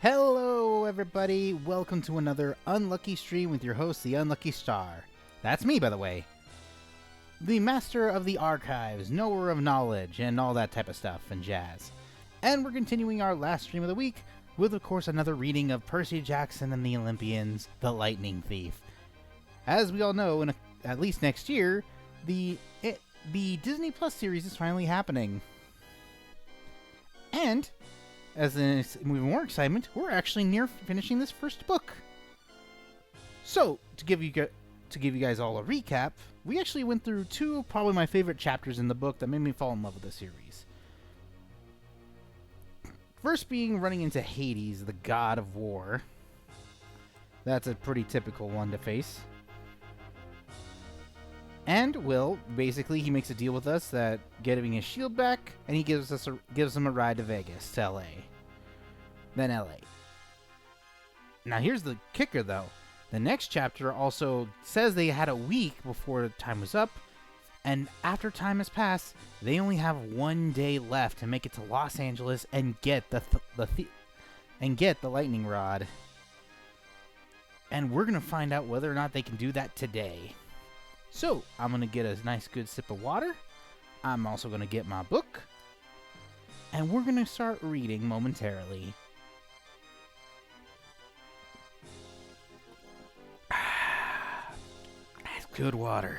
Hello, everybody. Welcome to another Unlucky Stream with your host, the Unlucky Star. That's me, by the way. The master of the archives, knower of knowledge, and all that type of stuff and jazz. And we're continuing our last stream of the week with, of course, another reading of Percy Jackson and the Olympians, The Lightning Thief. As we all know, at least next year, the Disney Plus series is finally happening. And as in even more excitement, we're actually near finishing this first book. So, to give you guys all a recap, we actually went through two of probably my favorite chapters in the book that made me fall in love with the series. First being running into Hades, the god of war. That's a pretty typical one to face. And, well, basically he makes a deal with us that getting his shield back, and he gives him a ride to Vegas, to LA. Then LA. Now here's the kicker though. The next chapter also says they had a week before time was up, and after time has passed, they only have 1 day left to make it to Los Angeles and get the lightning rod. And we're gonna find out whether or not they can do that today. So, I'm going to get a nice good sip of water. I'm also going to get my book. And we're going to start reading momentarily. That's good water.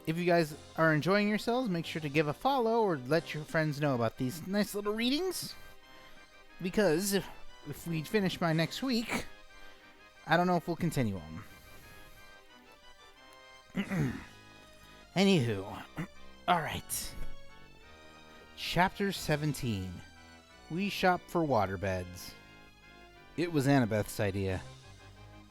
If you guys are enjoying yourselves, make sure to give a follow or let your friends know about these nice little readings. Because if we finish by next week, I don't know if we'll continue them. Anywho, alright. Chapter 17. We shop for waterbeds. It was Annabeth's idea.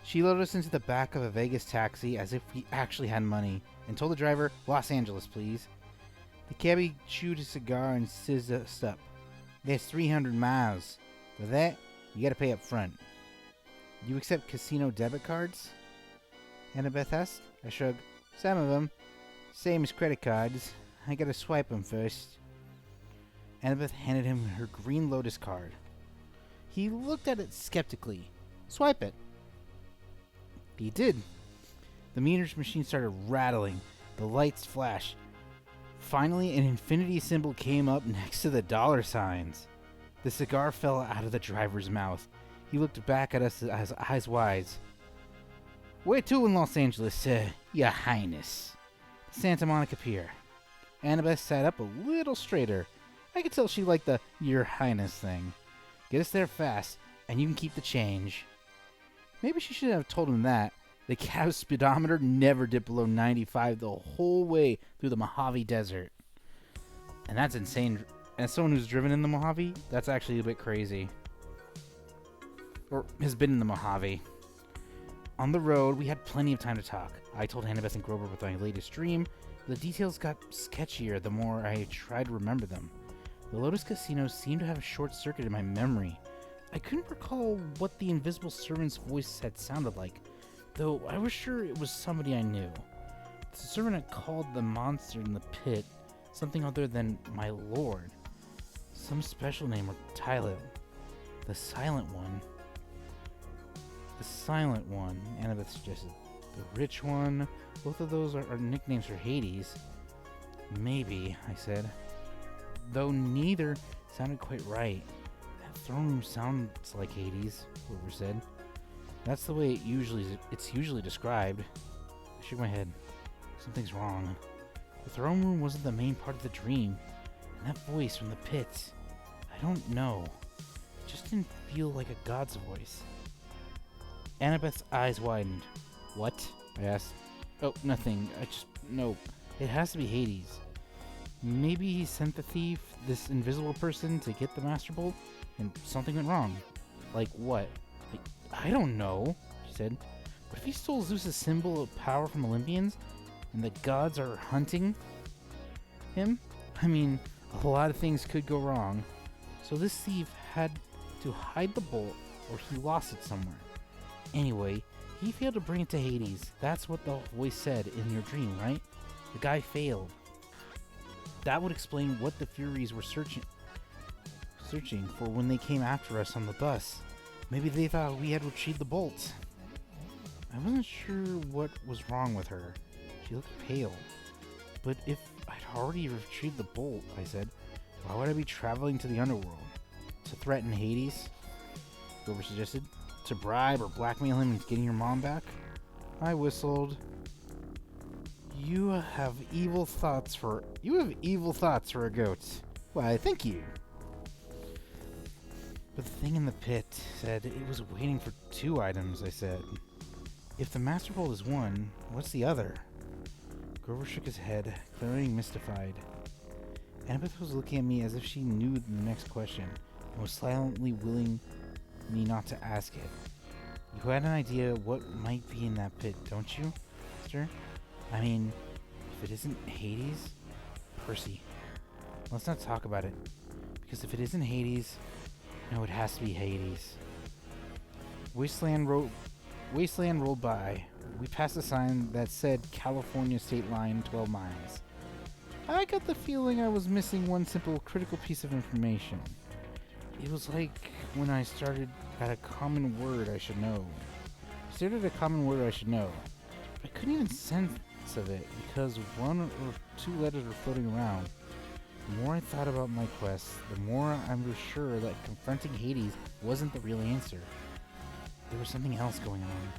She loaded us into the back of a Vegas taxi as if we actually had money, and told the driver, "Los Angeles, please." The cabbie chewed a cigar and sizzed us up. "That's 300 miles. For that, you gotta pay up front." "You accept casino debit cards?" Annabeth asked. I shrugged. "Some of them. Same as credit cards. I gotta swipe them first." Annabeth handed him her green Lotus card. He looked at it skeptically. "Swipe it." He did. The meter's machine started rattling. The lights flashed. Finally, an infinity symbol came up next to the dollar signs. The cigar fell out of the driver's mouth. He looked back at us, his eyes wide. "Where to in Los Angeles, Your Highness?" "Santa Monica Pier." Annabeth sat up a little straighter. I could tell she liked the "Your Highness" thing. "Get us there fast, and you can keep the change." Maybe she should have told him that. The cab's speedometer never dipped below 95 the whole way through the Mojave Desert. And that's insane. As someone who's driven in the Mojave, that's actually a bit crazy. Or has been in the Mojave. On the road, we had plenty of time to talk. I told Annabeth and Grover about my latest dream. The details got sketchier the more I tried to remember them. The Lotus Casino seemed to have a short circuit in my memory. I couldn't recall what the invisible servant's voice had sounded like, though I was sure it was somebody I knew. The servant had called the monster in the pit something other than my lord. Some special name or title. The Silent One. The Silent One, Annabeth suggested. The Rich One. Both of those are nicknames for Hades. Maybe, I said. Though neither sounded quite right. That throne room sounds like Hades, Grover said. That's the way it's usually described. I shook my head. Something's wrong. The throne room wasn't the main part of the dream. And that voice from the pits, I don't know. It just didn't feel like a god's voice. Annabeth's eyes widened. "What?" I asked. "Oh, nothing. No. It has to be Hades. Maybe he sent the thief, this invisible person, to get the Master Bolt, and something went wrong. Like what?" "I don't know," she said. What if he stole Zeus's symbol of power from Olympians and the gods are hunting him? I mean, a lot of things could go wrong. So this thief had to hide the bolt or he lost it somewhere. Anyway, he failed to bring it to Hades. That's what the voice said in your dream, right? The guy failed. That would explain what the Furies were searching for when they came after us on the bus. Maybe they thought we had retrieved the bolt. I wasn't sure what was wrong with her. She looked pale. But if I'd already retrieved the bolt, I said, why would I be traveling to the underworld? To threaten Hades? Grover suggested. To bribe or blackmail him into getting your mom back? I whistled. You have evil thoughts for a goat. Why, thank you. But the thing in the pit said it was waiting for 2 items, I said. If the Master Bolt is one, what's the other? Grover shook his head, clearly mystified. Annabeth was looking at me as if she knew the next question, and was silently willing me not to ask it. You had an idea what might be in that pit, don't you, mister? I mean, if it isn't Hades? Percy. Let's not talk about it, because if it isn't Hades, no, it has to be Hades. Wasteland rolled by. We passed a sign that said California State Line 12 miles. I got the feeling I was missing one simple critical piece of information. It was like when I started at a common word I should know. I couldn't even sense of it because 1 or 2 letters were floating around. The more I thought about my quest, the more I was sure that confronting Hades wasn't the real answer. There was something else going on.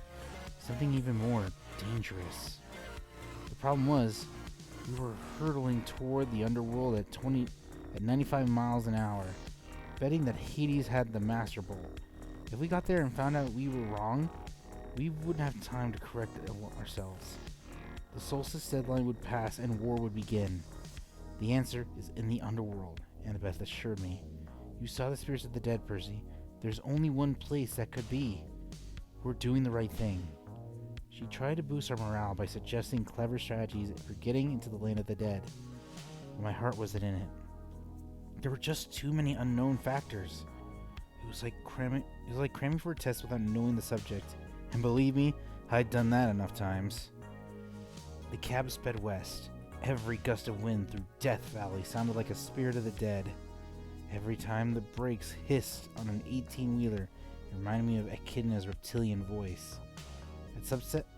Something even more dangerous. The problem was, we were hurtling toward the underworld at 95 miles an hour, betting that Hades had the Master Bolt. If we got there and found out we were wrong, we wouldn't have time to correct ourselves. The solstice deadline would pass and war would begin. The answer is in the underworld, Annabeth assured me. You saw the spirits of the dead, Percy. There's only one place that could be. We're doing the right thing. She tried to boost our morale by suggesting clever strategies for getting into the land of the dead. But my heart wasn't in it. There were just too many unknown factors. It was like cramming for a test without knowing the subject. And believe me, I'd done that enough times. The cab sped west. Every gust of wind through Death Valley sounded like a spirit of the dead. Every time the brakes hissed on an 18-wheeler, it reminded me of Echidna's reptilian voice.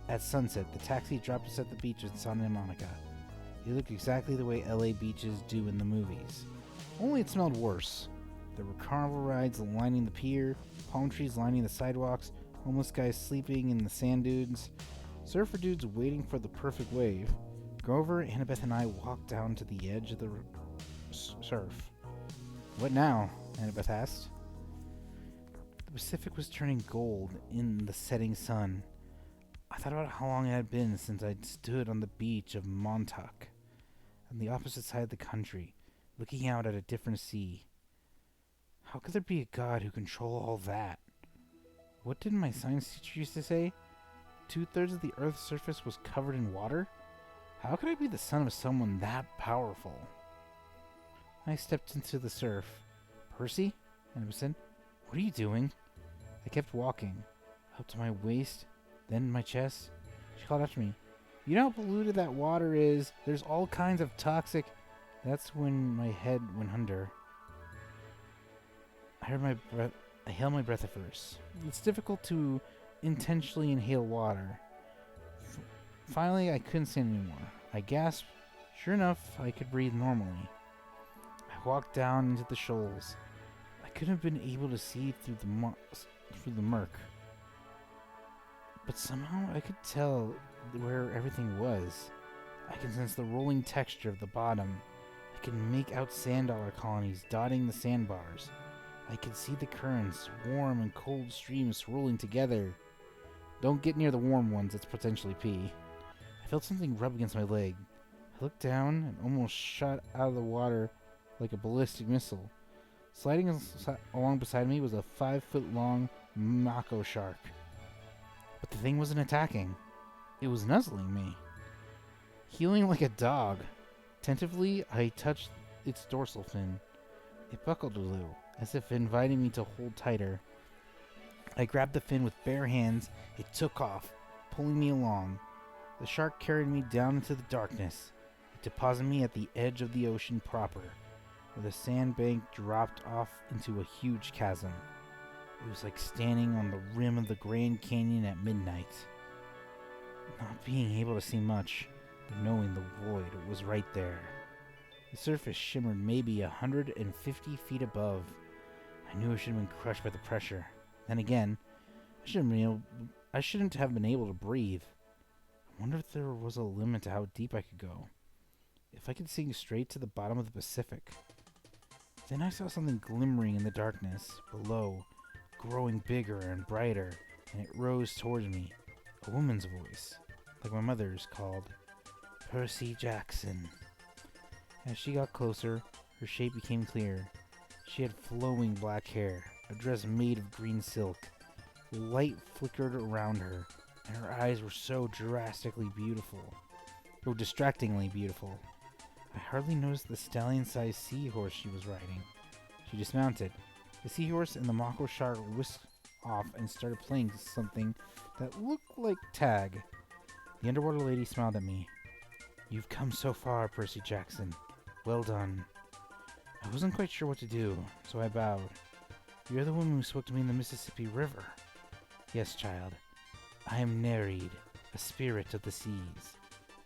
At sunset, the taxi dropped us at the beach in Santa Monica. It looked exactly the way LA beaches do in the movies. Only it smelled worse. There were carnival rides lining the pier, palm trees lining the sidewalks, homeless guys sleeping in the sand dunes, surfer dudes waiting for the perfect wave. Grover, Annabeth, and I walked down to the edge of the surf. What now? Annabeth asked. The Pacific was turning gold in the setting sun. I thought about how long it had been since I'd stood on the beach of Montauk, on the opposite side of the country, looking out at a different sea. How could there be a god who controlled all that? What did my science teacher used to say? 2/3 of the Earth's surface was covered in water? How could I be the son of someone that powerful? I stepped into the surf. Percy? Annabeth said. What are you doing? I kept walking, up to my waist, then my chest. She called after me. You know how polluted that water is? There's all kinds of toxic... That's when my head went under. I held my breath at first. It's difficult to intentionally inhale water. Finally, I couldn't stand anymore. I gasped. Sure enough, I could breathe normally. I walked down into the shoals. I couldn't have been able to see through the murk. But somehow I could tell where everything was. I can sense the rolling texture of the bottom. I can make out sand dollar colonies dotting the sandbars. I can see the currents, warm and cold streams swirling together. Don't get near the warm ones, it's potentially pee. I felt something rub against my leg. I looked down and almost shot out of the water like a ballistic missile. Sliding along beside me was a 5-foot-long mako shark. But the thing wasn't attacking. It was nuzzling me, heeling like a dog. Tentatively, I touched its dorsal fin. It buckled a little, as if inviting me to hold tighter. I grabbed the fin with bare hands. It took off, pulling me along. The shark carried me down into the darkness. It deposited me at the edge of the ocean proper, where the sandbank dropped off into a huge chasm. It was like standing on the rim of the Grand Canyon at midnight. Not being able to see much, but knowing the void was right there. The surface shimmered maybe 150 feet above. I knew I should have been crushed by the pressure. Then again, I shouldn't have been able to breathe. I wonder if there was a limit to how deep I could go. If I could sink straight to the bottom of the Pacific. Then I saw something glimmering in the darkness below, growing bigger and brighter, and it rose towards me. A woman's voice, like my mother's, called, "Percy Jackson." As she got closer, her shape became clear. She had flowing black hair, a dress made of green silk. The light flickered around her, and her eyes were so distractingly beautiful. I hardly noticed the stallion-sized seahorse she was riding. She dismounted. The seahorse and the mako shark whisked off and started playing something that looked like tag. The underwater lady smiled at me. "You've come so far, Percy Jackson. Well done." I wasn't quite sure what to do, so I bowed. "You're the woman who spoke to me in the Mississippi River." "Yes, child. I am Nereid, a spirit of the seas.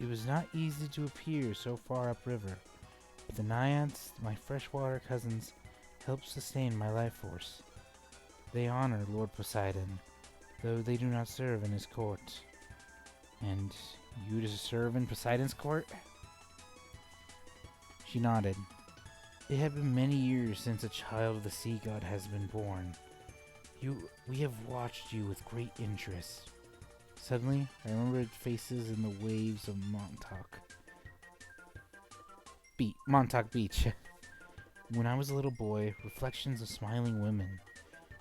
It was not easy to appear so far upriver, but the naiads, my freshwater cousins, helped sustain my life force. They honor Lord Poseidon, though they do not serve in his court." "And you to serve in Poseidon's court?" She nodded. "It had been many years since a child of the sea god has been born. We have watched you with great interest." Suddenly, I remembered faces in the waves of Montauk Beach. When I was a little boy, reflections of smiling women.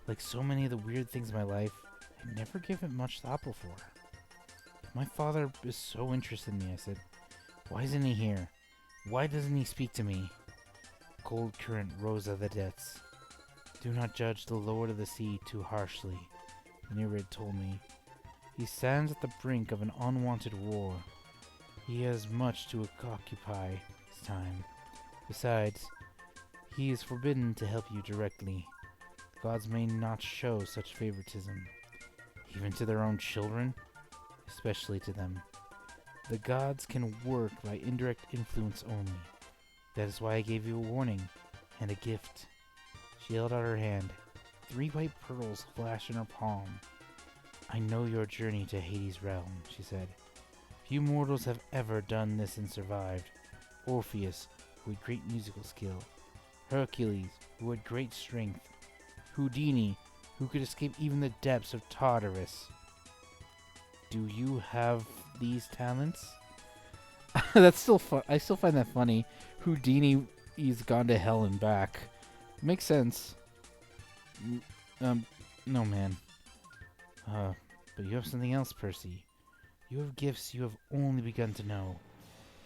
Like so many of the weird things in my life, I'd never given much thought before. "If my father is so interested in me," I said, "why isn't he here? Why doesn't he speak to me?" A cold current rose out of the depths. "Do not judge the Lord of the Sea too harshly," Nereid told me. "He stands at the brink of an unwanted war. He has much to occupy his time. Besides, he is forbidden to help you directly. The gods may not show such favoritism, even to their own children, especially to them. The gods can work by indirect influence only. That is why I gave you a warning and a gift." She held out her hand. 3 white pearls flashed in her palm. "I know your journey to Hades' realm," she said. "Few mortals have ever done this and survived. Orpheus, who had great musical skill. Hercules, who had great strength. Houdini, who could escape even the depths of Tartarus. Do you have these talents?" That's still fun. I still find that funny. Houdini's gone to hell and back. Makes sense. No, man. But you have something else, Percy. You have gifts you have only begun to know.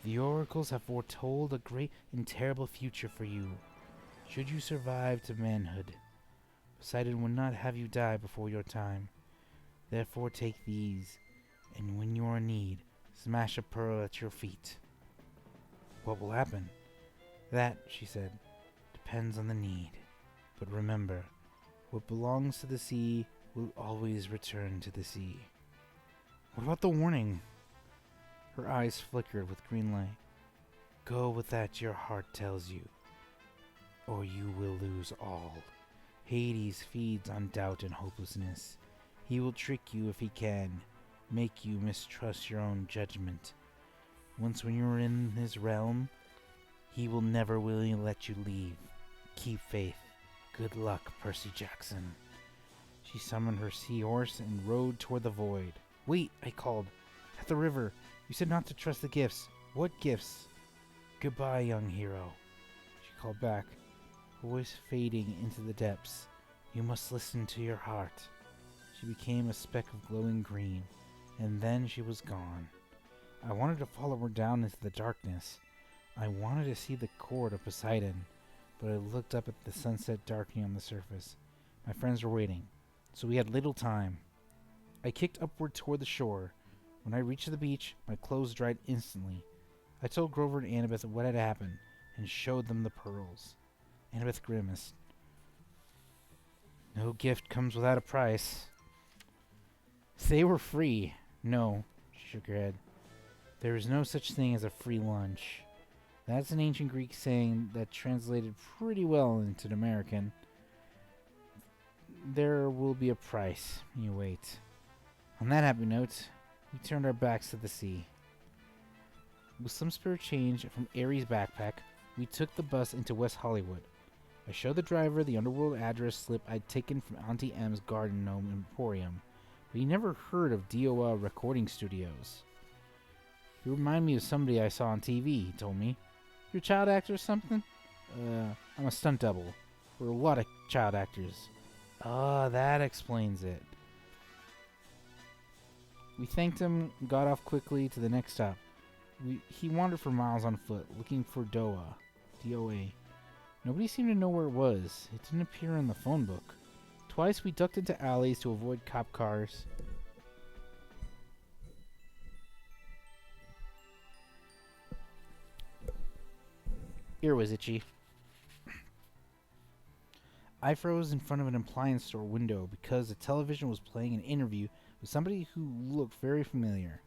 The oracles have foretold a great and terrible future for you, should you survive to manhood. Poseidon would not have you die before your time. Therefore take these, and when you are in need, smash a pearl at your feet." "What will happen?" "That," she said, "depends on the need. But remember, what belongs to the sea will always return to the sea." "What about the warning?" Her eyes flickered with green light. "Go with that your heart tells you, or you will lose all. Hades feeds on doubt and hopelessness. He will trick you if he can, make you mistrust your own judgment. Once when you're in his realm, he will never willingly let you leave. Keep faith. Good luck, Percy Jackson." She summoned her seahorse and rode toward the void. "Wait," I called. "At the river. You said not to trust the gifts. What gifts?" "Goodbye, young hero," she called back, her voice fading into the depths. "You must listen to your heart." She became a speck of glowing green, and then she was gone. I wanted to follow her down into the darkness. I wanted to see the court of Poseidon, but I looked up at the sunset darkening on the surface. My friends were waiting, so we had little time. I kicked upward toward the shore. When I reached the beach, my clothes dried instantly. I told Grover and Annabeth what had happened, and showed them the pearls. Annabeth grimaced. No gift comes without a price. They were free. No, she shook her head. There is no such thing as a free lunch. That's an ancient Greek saying that translated pretty well into American. There will be a price. You wait. On that happy note, we turned our backs to the sea. With some spare change from Aries' backpack, we took the bus into West Hollywood. I showed the driver the underworld address slip I'd taken from Auntie M's garden gnome emporium, but he never heard of DOA recording studios. You remind me of somebody I saw on TV, he told me. You're a child actor or something? I'm a stunt double. We're a lot of child actors. Ah, that explains it. We thanked him and got off quickly to the next stop. He wandered for miles on foot, looking for DOA. D-O-A. Nobody seemed to know where it was. It didn't appear in the phone book. Twice we ducked into alleys to avoid cop cars. Ear was itchy. I froze in front of an appliance store window because the television was playing an interview with somebody who looked very familiar.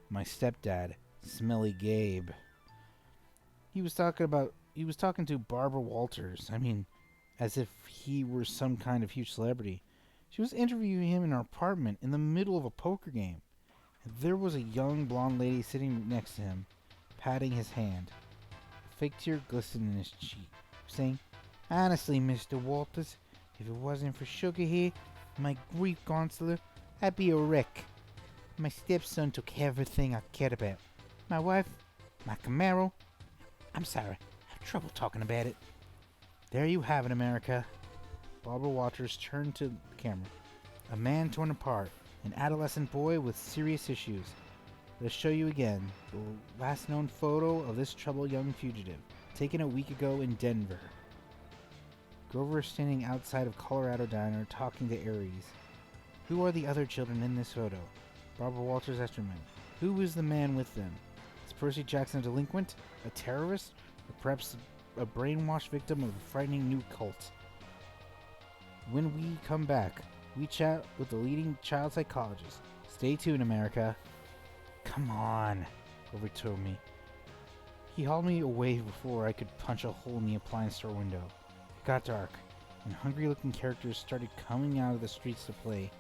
My stepdad, Smelly Gabe. He was talking to Barbara Walters. I mean, as if he were some kind of huge celebrity. She was interviewing him in her apartment in the middle of a poker game. And there was a young blonde lady sitting next to him, patting his hand. A fake tear glistened in his cheek, saying, "Honestly, Mr. Walters, if it wasn't for Sugar here, my Greek counselor, I'd be a wreck. My stepson took everything I cared about. My wife, my Camaro. I'm sorry, I have trouble talking about it." There you have it, America. Barbara Walters turned to the camera. A man torn apart, an adolescent boy with serious issues. Let's show you again the last known photo of this troubled young fugitive, taken a week ago in Denver. Grover is standing outside of Colorado Diner talking to Aries. Who are the other children in this photo? Barbara Walters asked her men. Who is the man with them? Is Percy Jackson a delinquent, a terrorist, or perhaps a brainwashed victim of a frightening new cult? When we come back, we chat with the leading child psychologist. Stay tuned, America. Come on, Grover told me. He hauled me away before I could punch a hole in the appliance store window. It got dark, and hungry-looking characters started coming out of the streets to play.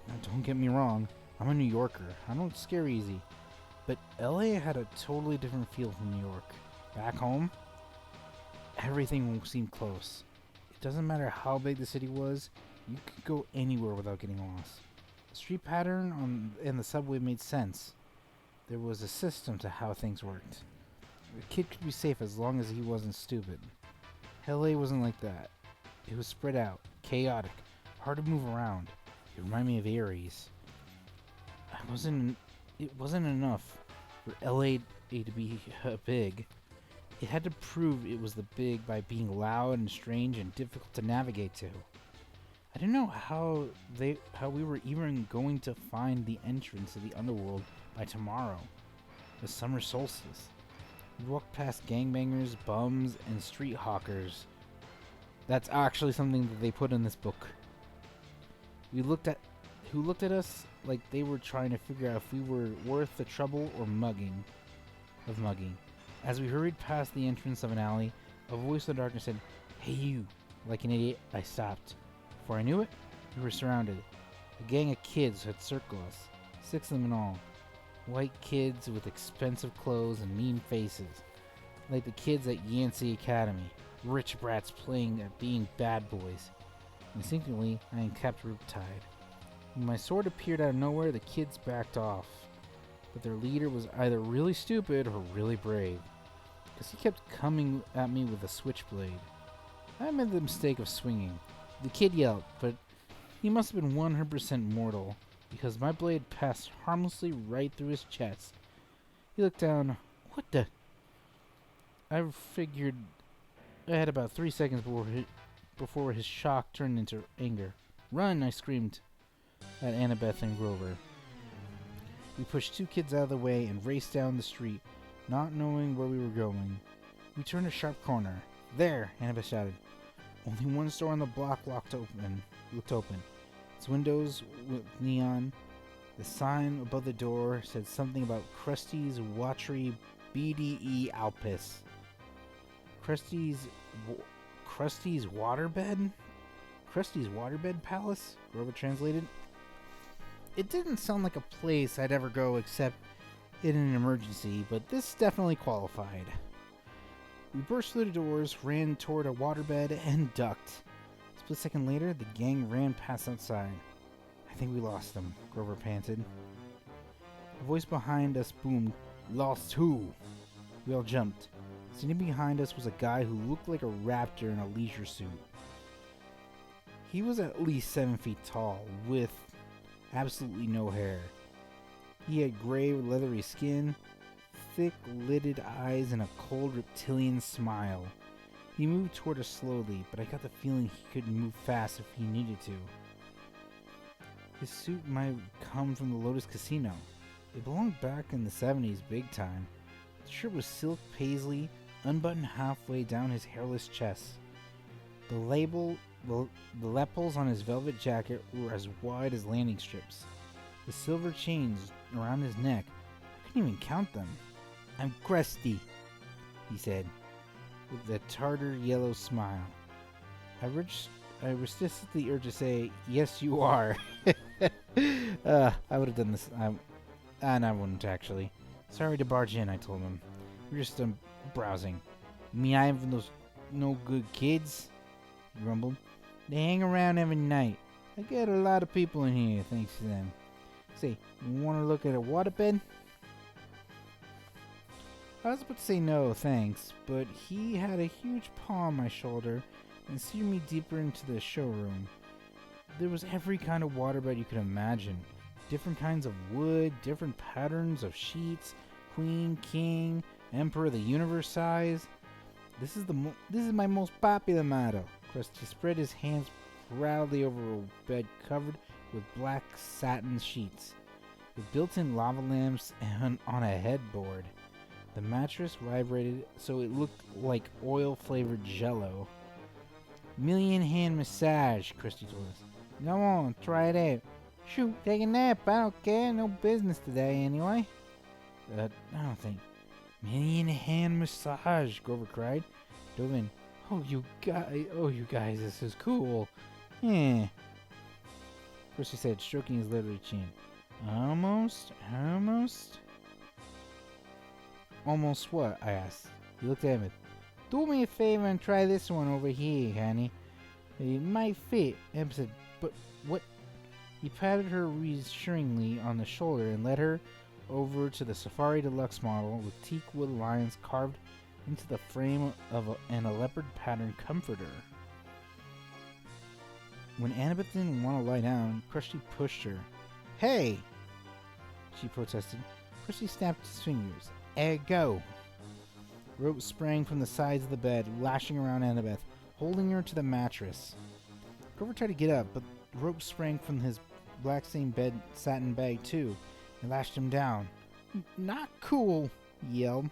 Now, don't get me wrong, I'm a New Yorker. I don't scare easy. But LA had a totally different feel from New York. Back home, everything seemed close. It doesn't matter how big the city was, you could go anywhere without getting lost. The street pattern and the subway made sense. There was a system to how things worked. A kid could be safe as long as he wasn't stupid. LA wasn't like that. It was spread out, chaotic, hard to move around. It reminded me of Aries. It wasn't enough for LA to be big. It had to prove it was the big by being loud and strange and difficult to navigate to. I didn't know how we were even going to find the entrance to the underworld by tomorrow, the summer solstice. We walked past gangbangers, bums, and street hawkers. That's actually something that they put in this book. Who looked at us like they were trying to figure out if we were worth the trouble or mugging. As we hurried past the entrance of an alley, a voice in the darkness said, "Hey you." Like an idiot, I stopped. Before I knew it, we were surrounded. A gang of kids had circled us, 6 of them in all. White kids with expensive clothes and mean faces, like the kids at Yancey Academy, rich brats playing at being bad boys. Instinctively, I kept riptide. When my sword appeared out of nowhere, the kids backed off. But their leader was either really stupid or really brave, because he kept coming at me with a switchblade. I made the mistake of swinging. The kid yelled, but He must have been 100% mortal, because my blade passed harmlessly right through his chest. He looked down. What the? I figured I had about 3 seconds before his shock turned into anger. Run! I screamed at Annabeth and Grover. We pushed 2 kids out of the way and raced down the street, not knowing where we were going. We turned a sharp corner. There! Annabeth shouted. Only one store on the block looked open. Its windows with neon. The sign above the door said something about Krusty's Watery BDE Alpis. Krusty's Waterbed? Krusty's Waterbed Palace? Grover translated. It didn't sound like a place I'd ever go except in an emergency, but this definitely qualified. We burst through the doors, ran toward a waterbed, and ducked. A split second later, the gang ran past outside. I think we lost them, Grover panted. A voice behind us boomed, Lost who? We all jumped. Standing behind us was a guy who looked like a raptor in a leisure suit. He was at least 7 feet tall, with absolutely no hair. He had gray, leathery skin, thick-lidded eyes, and a cold reptilian smile. He moved toward us slowly, but I got the feeling he could move fast if he needed to. His suit might come from the Lotus Casino. It belonged back in the 70s big time. The shirt was silk paisley, unbuttoned halfway down his hairless chest. The lapels on his velvet jacket were as wide as landing strips. The silver chains around his neck, I couldn't even count them. I'm Krusty, he said, with a tartar yellow smile. I resisted the urge to say, yes you are. I would have done this. And I wouldn't actually. Sorry to barge in, I told him. We're just browsing. Me, I have those no good kids, he grumbled. They hang around every night. I get a lot of people in here thanks to them. Say, you want to look at a waterbed? I was about to say no, thanks, but he had a huge paw on my shoulder and steered me deeper into the showroom. There was every kind of waterbed you could imagine. Different kinds of wood, different patterns of sheets, queen, king, emperor of the universe size. This is my most popular model. Krusty spread his hands proudly over a bed covered with black satin sheets, with built-in lava lamps and on a headboard. The mattress vibrated so it looked like oil-flavored jello. Million hand massage, Krusty told us. Come on, try it out. Shoot, take a nap. I don't care. No business today, anyway. I don't think. Million hand massage, Grover cried. Dove in. Oh, you guys, this is cool. Yeah. Percy said, stroking his leathery chin. Almost. Almost what? I asked. He looked at me. Do me a favor and try this one over here, honey. It might fit. Em said, but what? He patted her reassuringly on the shoulder and led her over to the Safari Deluxe model with teak wood lions carved into the frame and a leopard pattern comforter. When Annabeth didn't want to lie down, Krusty pushed her. Hey! She protested. Krusty snapped his fingers. Go! Rope sprang from the sides of the bed, lashing around Annabeth, holding her to the mattress. Grover tried to get up, but rope sprang from his black stained bed satin bag too, and lashed him down. Not cool, he yelled,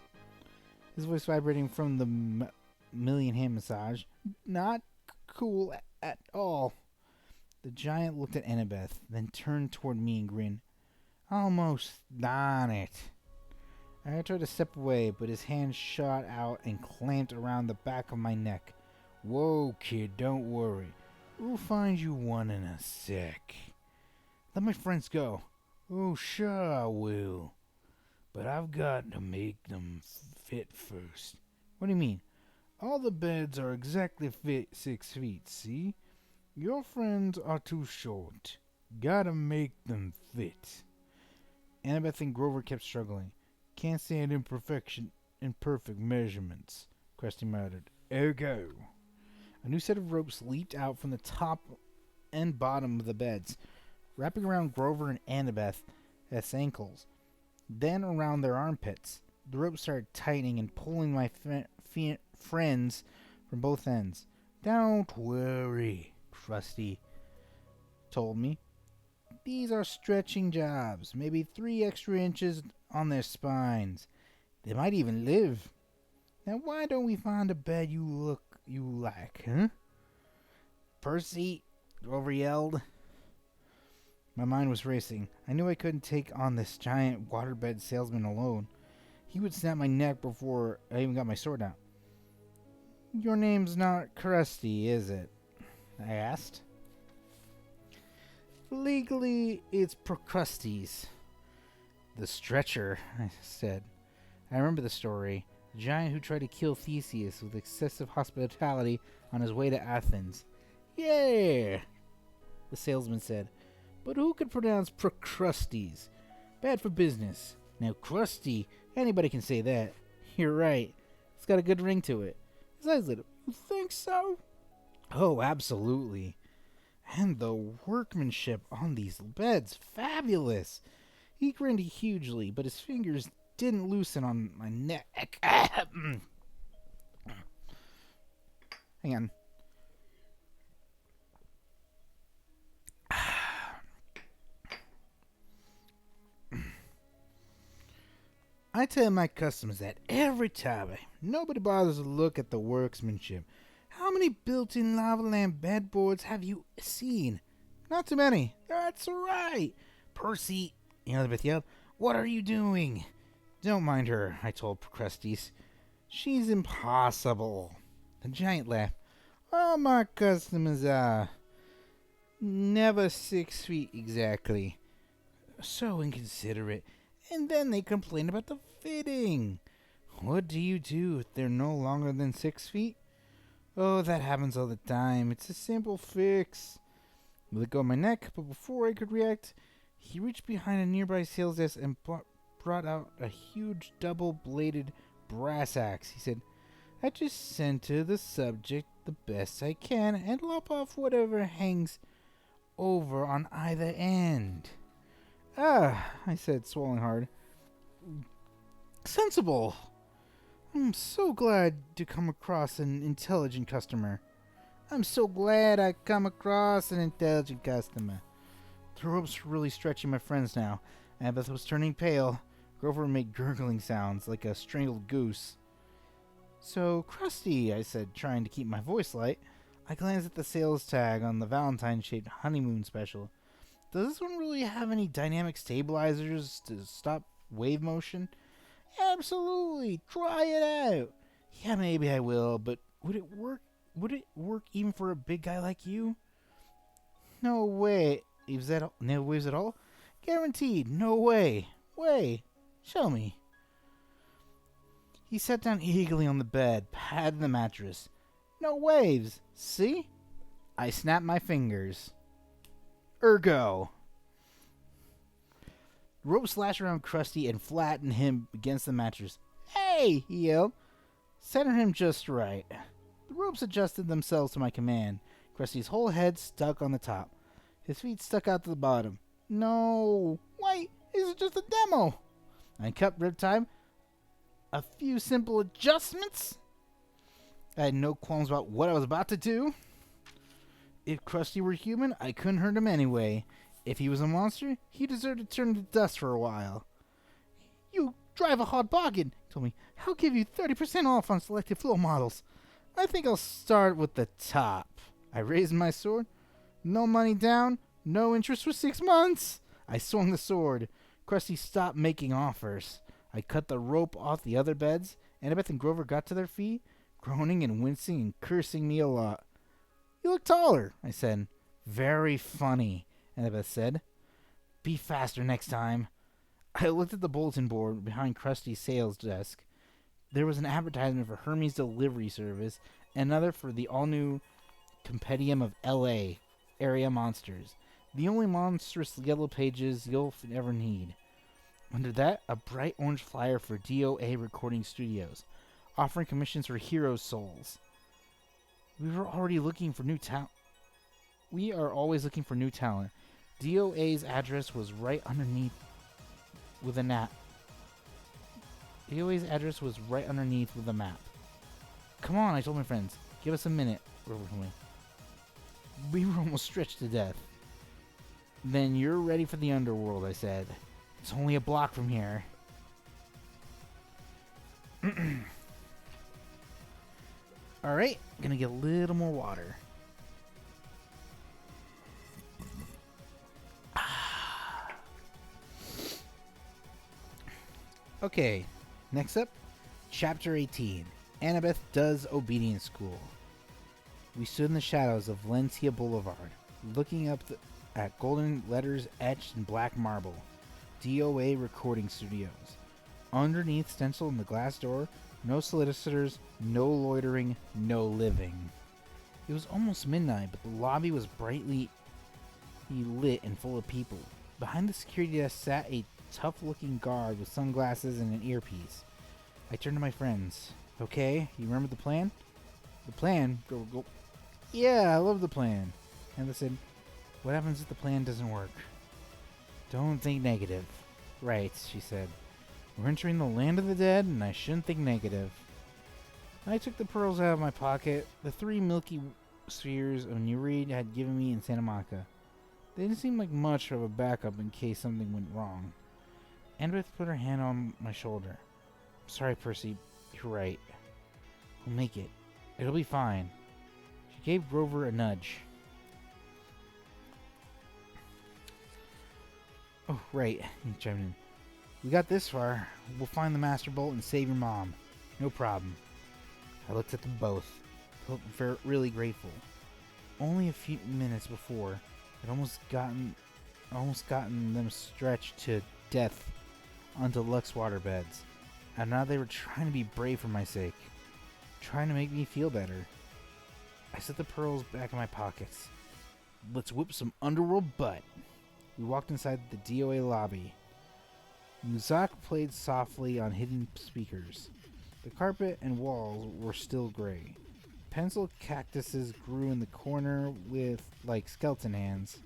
his voice vibrating from the million hand massage. Not cool at all. The giant looked at Annabeth, then turned toward me and grinned. Almost done it. I tried to step away, but his hand shot out and clamped around the back of my neck. Whoa, kid, don't worry. We'll find you one in a sec. Let my friends go. Oh, sure I will. But I've got to make them fit first. What do you mean? All the beds are exactly fit 6 feet, see? Your friends are too short. Gotta make them fit. Annabeth and Grover kept struggling. Can't stand imperfect measurements, Krusty muttered. Ergo. A new set of ropes leaped out from the top and bottom of the beds, wrapping around Grover and Annabeth's ankles, then around their armpits. The rope started tightening and pulling my friends from both ends. Don't worry, Krusty told me. These are stretching jobs, maybe 3 extra inches on their spines. They might even live. Now why don't we find a bed you like, huh? Percy, Grover yelled. My mind was racing. I knew I couldn't take on this giant waterbed salesman alone. He would snap my neck before I even got my sword out. Your name's not Krusty, is it? I asked. Legally, it's Procrustes. The stretcher, I said. I remember the story. The giant who tried to kill Theseus with excessive hospitality on his way to Athens. Yeah, the salesman said. But who could pronounce Procrustes? Bad for business. Now, Krusty, anybody can say that. You're right. It's got a good ring to it. Besides, you think so? Oh, absolutely. And the workmanship on these beds, fabulous. He grinned hugely, but his fingers didn't loosen on my neck. Hang on. I tell my customers that every time. Nobody bothers to look at the workmanship. How many built-in lava lamp bedboards have you seen? Not too many. That's right. Percy, Elizabeth yelled, what are you doing? Don't mind her, I told Procrustes. She's impossible. The giant laughed. All my customers are never 6 feet exactly. So inconsiderate. And then they complain about the fitting. What do you do if they're no longer than 6 feet? Oh, that happens all the time. It's a simple fix. Let go of my neck, but before I could react, he reached behind a nearby sales desk and brought out a huge double-bladed brass axe. He said, I just center the subject the best I can and lop off whatever hangs over on either end. Ah, I said, swallowing hard. Sensible. I'm so glad to come across an intelligent customer. I'm so glad I come across an intelligent customer. The ropes were really stretching my friends now. Annabeth was turning pale. Grover made gurgling sounds like a strangled goose. So, Krusty, I said, trying to keep my voice light. I glanced at the sales tag on the Valentine-shaped honeymoon special. Does this one really have any dynamic stabilizers to stop wave motion? Absolutely. Try it out. Yeah, maybe I will, but would it work? Would it work even for a big guy like you? No way. No waves at all? Guaranteed. No way. Way. Show me. He sat down eagerly on the bed, patted the mattress. No waves. See? I snapped my fingers. Ergo. The rope slashed around Krusty and flattened him against the mattress. Hey, he yelled. Center him just right. The ropes adjusted themselves to my command. Krusty's whole head stuck on the top. His feet stuck out to the bottom. No. Wait, this is just a demo. I cut Riptide. A few simple adjustments. I had no qualms about what I was about to do. If Krusty were human, I couldn't hurt him anyway. If he was a monster, he deserved to turn to dust for a while. You drive a hard bargain, he told me. I'll give you 30% off on selected floor models. I think I'll start with the top. I raised my sword. No money down, no interest for 6 months. I swung the sword. Krusty stopped making offers. I cut the rope off the other beds. Annabeth and Grover got to their feet, groaning and wincing and cursing me a lot. You look taller, I said. Very funny, Annabeth said. Be faster next time. I looked at the bulletin board behind Krusty's sales desk. There was an advertisement for Hermes Delivery Service and another for the all-new Compendium of L.A. Area Monsters. The only monstrous yellow pages you'll ever need. Under that, a bright orange flyer for DOA Recording Studios, offering commissions for Hero Souls. We were already looking for new talent. We are always looking for new talent. DOA's address was right underneath with a map. DOA's address was right underneath with a map. Come on, I told my friends. Give us a minute. We were almost stretched to death. Then you're ready for the underworld, I said. It's only a block from here. Alright, gonna get a little more water. Okay, next up, Chapter 18. Annabeth does obedience school. We stood in the shadows of Valencia Boulevard, looking up at golden letters etched in black marble. DOA Recording Studios. Underneath, stenciled in the glass door, no solicitors, no loitering, no living. It was almost midnight, but the lobby was brightly lit and full of people. Behind the security desk sat a tough-looking guard with sunglasses and an earpiece. I turned to my friends. Okay, you remember the plan? The plan? Go. Yeah, I love the plan. And they said, what happens if the plan doesn't work? Don't think negative. Right, she said. We're entering the land of the dead, and I shouldn't think negative. I took the pearls out of my pocket, the 3 milky spheres of Nureed had given me in Santa Monica. They didn't seem like much of a backup in case something went wrong. Annabeth put her hand on my shoulder. Sorry, Percy. You're right. We'll make it. It'll be fine. She gave Grover a nudge. Oh, right. He chimed in. We got this far. We'll find the Master Bolt and save your mom. No problem. I looked at them both. Felt really grateful. Only a few minutes before, I'd almost gotten them stretched to death onto Lux waterbeds. And now they were trying to be brave for my sake. Trying to make me feel better. I set the pearls back in my pockets. Let's whip some underworld butt. We walked inside the DOA lobby. Muzak played softly on hidden speakers. The carpet and walls were still gray. Pencil cactuses grew in the corner with, like, skeleton hands.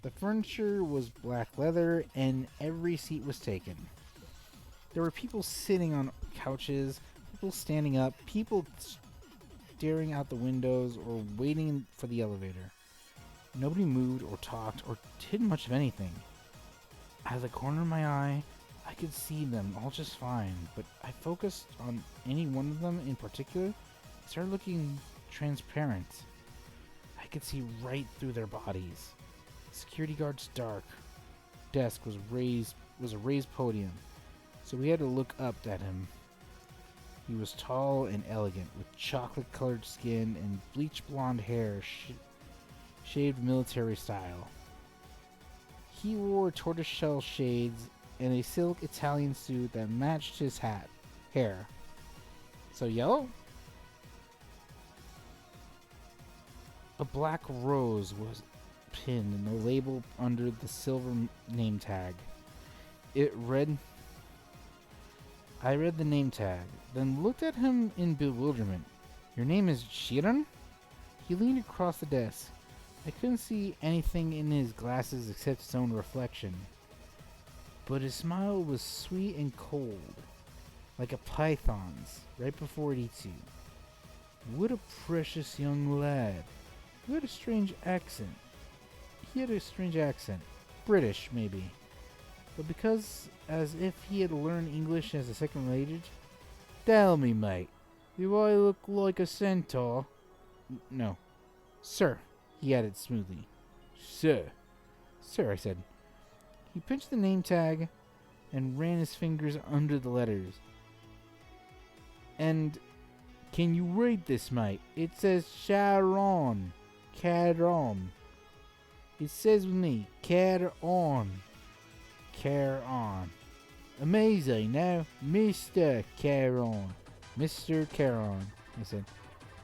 The furniture was black leather, and every seat was taken. There were people sitting on couches, people standing up, people staring out the windows or waiting for the elevator. Nobody moved or talked or did much of anything. Out of the corner of my eye, I could see them all just fine, but I focused on any one of them in particular. It started looking transparent. I could see right through their bodies. Security guard's dark desk was a raised podium, so we had to look up at him. He was tall and elegant, with chocolate-colored skin and bleached blonde hair, shaved military style. He wore tortoiseshell shades and a silk Italian suit that matched his hair. So yellow? A black rose was pinned in the label under the silver name tag. I read the name tag, then looked at him in bewilderment. Your name is Shiran? He leaned across the desk. I couldn't see anything in his glasses except his own reflection. But his smile was sweet and cold, like a python's, right before it eats you. What a precious young lad. You had a strange accent. He had a strange accent. British, maybe. But because, as if he had learned English as a second language. Tell me, mate, do I look like a centaur? No. Sir, he added smoothly. Sir. Sir, I said. He pinched the name tag and ran his fingers under the letters. And can you read this, mate? It says Sharon. Caron. It says with me, care on. Care on. Amazing, now, Mr. Caron. Mr. Caron, I said.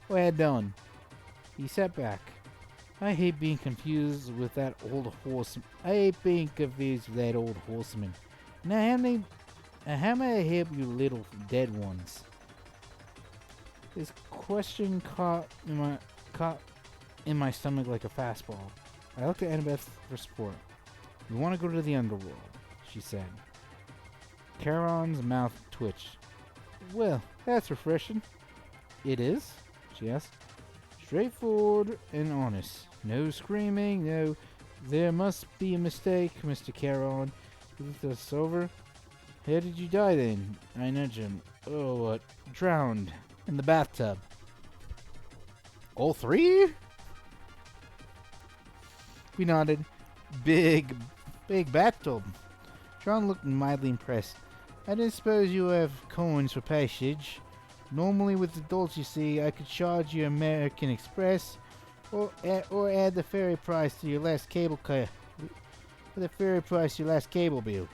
Well done. He sat back. I hate being confused with that old horseman. Now, how may I help you little dead ones? His question caught in my stomach like a fastball. I looked at Annabeth for support. "We want to go to the underworld," she said. Charon's mouth twitched. "Well, that's refreshing." "It is?" she asked. "Straightforward and honest. No screaming, no. There must be a mistake, Mr. Charon. He looked us over. How did you die then?" I nudged him. "Oh, what? Drowned. In the bathtub." "All three?" We nodded. Big bathtub. John looked mildly impressed. "I didn't suppose you have coins for passage. Normally with adults, you see, I could charge you American Express or add the ferry price to your last cable bill.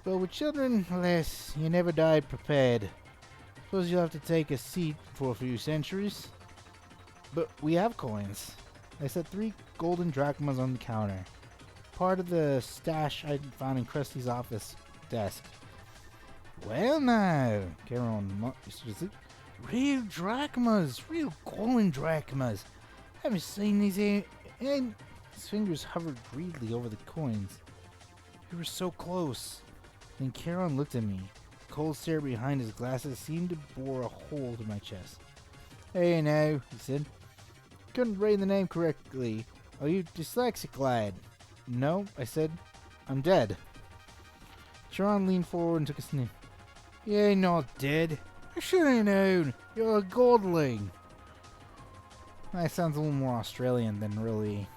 But with children, alas, you never died prepared. Suppose you'll have to take a seat for a few centuries." "But we have coins." I set 3 golden drachmas on the counter, part of the stash I'd found in Krusty's office desk. "Well now," Charon said, "real drachmas, real golden drachmas. Haven't seen these here." And his fingers hovered greedily over the coins. We were so close. Then Charon looked at me. The cold stare behind his glasses seemed to bore a hole through my chest. "Hey now," he said. "Couldn't read the name correctly. Are you dyslexic, lad?" "No," I said. "I'm dead." Charon leaned forward and took a sniff. "You ain't not dead. I should have known. You're a godling." That sounds a little more Australian than really.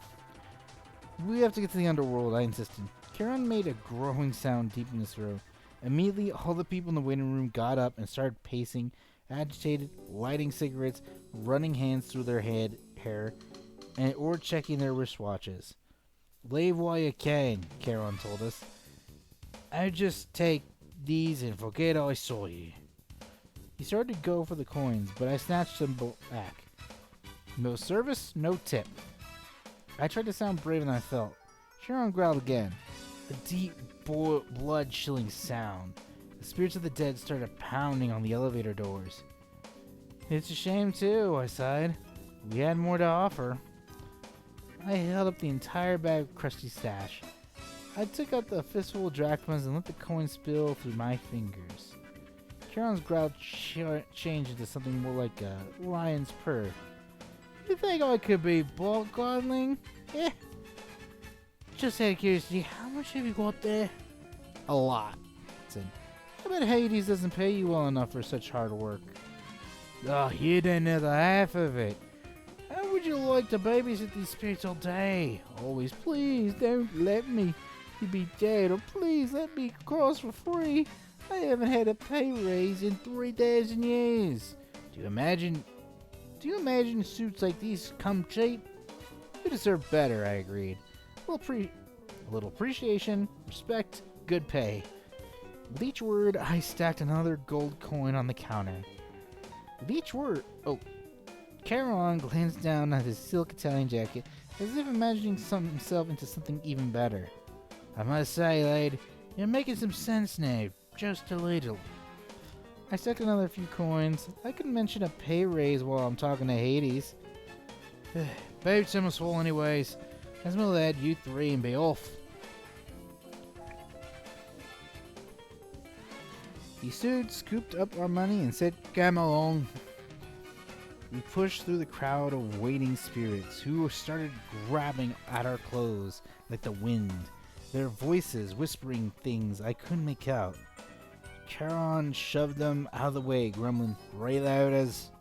"We have to get to the underworld," I insisted. Charon made a growing sound deep in his throat. Immediately, all the people in the waiting room got up and started pacing, agitated, lighting cigarettes, running hands through their hair, or checking their wristwatches. "Leave while you can," Charon told us. "I just take these and forget I saw you." He started to go for the coins, but I snatched them back. "No service, no tip." I tried to sound braver than I felt. Charon growled again. A deep, blood-chilling sound. The spirits of the dead started pounding on the elevator doors. "It's a shame, too," I sighed. "We had more to offer." I held up the entire bag of crusty stash. I took out the fistful of drachmas and let the coins spill through my fingers. Charon's growl changed into something more like a lion's purr. "You think I could be bald, godling? Eh? Just out of curiosity, how much have you got there?" "A lot," I said. "I bet Hades doesn't pay you well enough for such hard work." "Oh, you don't know the half of it. How would you like to babysit these spirits all day? Always, please don't let me be dead, or please let me cross for free. I haven't had a pay raise in 3,000 years. Do you imagine suits like these come cheap?" "You deserve better," I agreed. A little appreciation, respect, good pay." With each word, I stacked another gold coin on the counter. With each word, Charon glanced down at his silk Italian jacket, as if imagining himself into something even better. "I must say, lad, you're making some sense now, just a little." I stuck another few coins. I could mention a pay raise while I'm talking to Hades. "Boats almost full anyways. Let's move that, you 3, and be off." He stood, scooped up our money, and said, "Come along." We pushed through the crowd of waiting spirits, who started grabbing at our clothes like the wind, their voices whispering things I couldn't make out. Charon shoved them out of the way, grumbling right loud as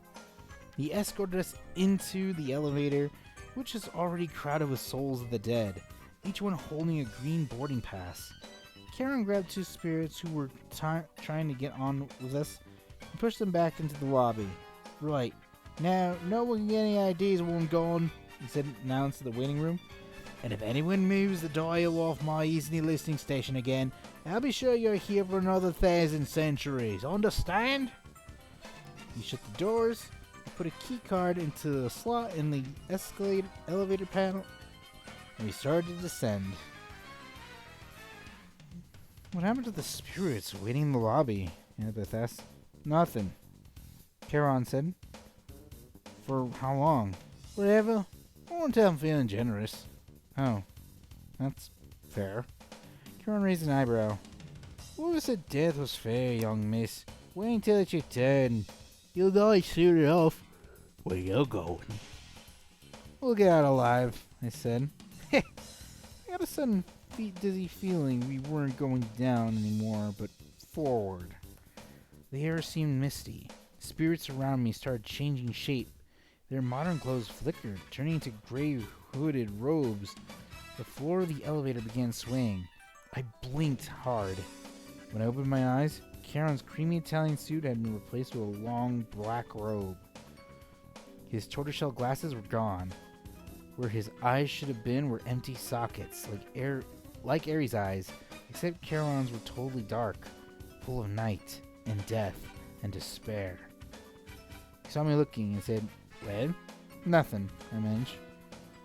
he escorted us into the elevator, which is already crowded with souls of the dead, each one holding a green boarding pass. Charon grabbed 2 spirits who were trying to get on with us and pushed them back into the lobby. "Right, now no one can get any ideas where I'm going," he said, announced to the waiting room. "And if anyone moves the dial off my easily listening station again, I'll be sure you're here for another 1,000 centuries. Understand?" He shut the doors, put a key card into the slot in the elevator panel, and we started to descend. "What happened to the spirits waiting in the lobby?" Annabeth asked. "Nothing," Charon said. "For how long?" "Forever. won't tell I'm feeling generous. Oh, that's fair. Karen raised an eyebrow. Whoever said death was fair, young miss? Wait until it's your turn. You'll die soon enough. Where you going? We'll get out alive, I said. I got a sudden dizzy feeling we weren't going down anymore, but forward. The air seemed misty. Spirits around me started changing shape. Their modern clothes flickered, turning into gray hooded robes. The floor of the elevator began swaying. I blinked hard. When I opened my eyes, Karen's creamy Italian suit had been replaced with a long black robe. His tortoiseshell glasses were gone. Where his eyes should have been were empty sockets, like Ares' eyes, except Charon's were totally dark, full of night and death and despair. He saw me looking and said, "Well, nothing," I managed.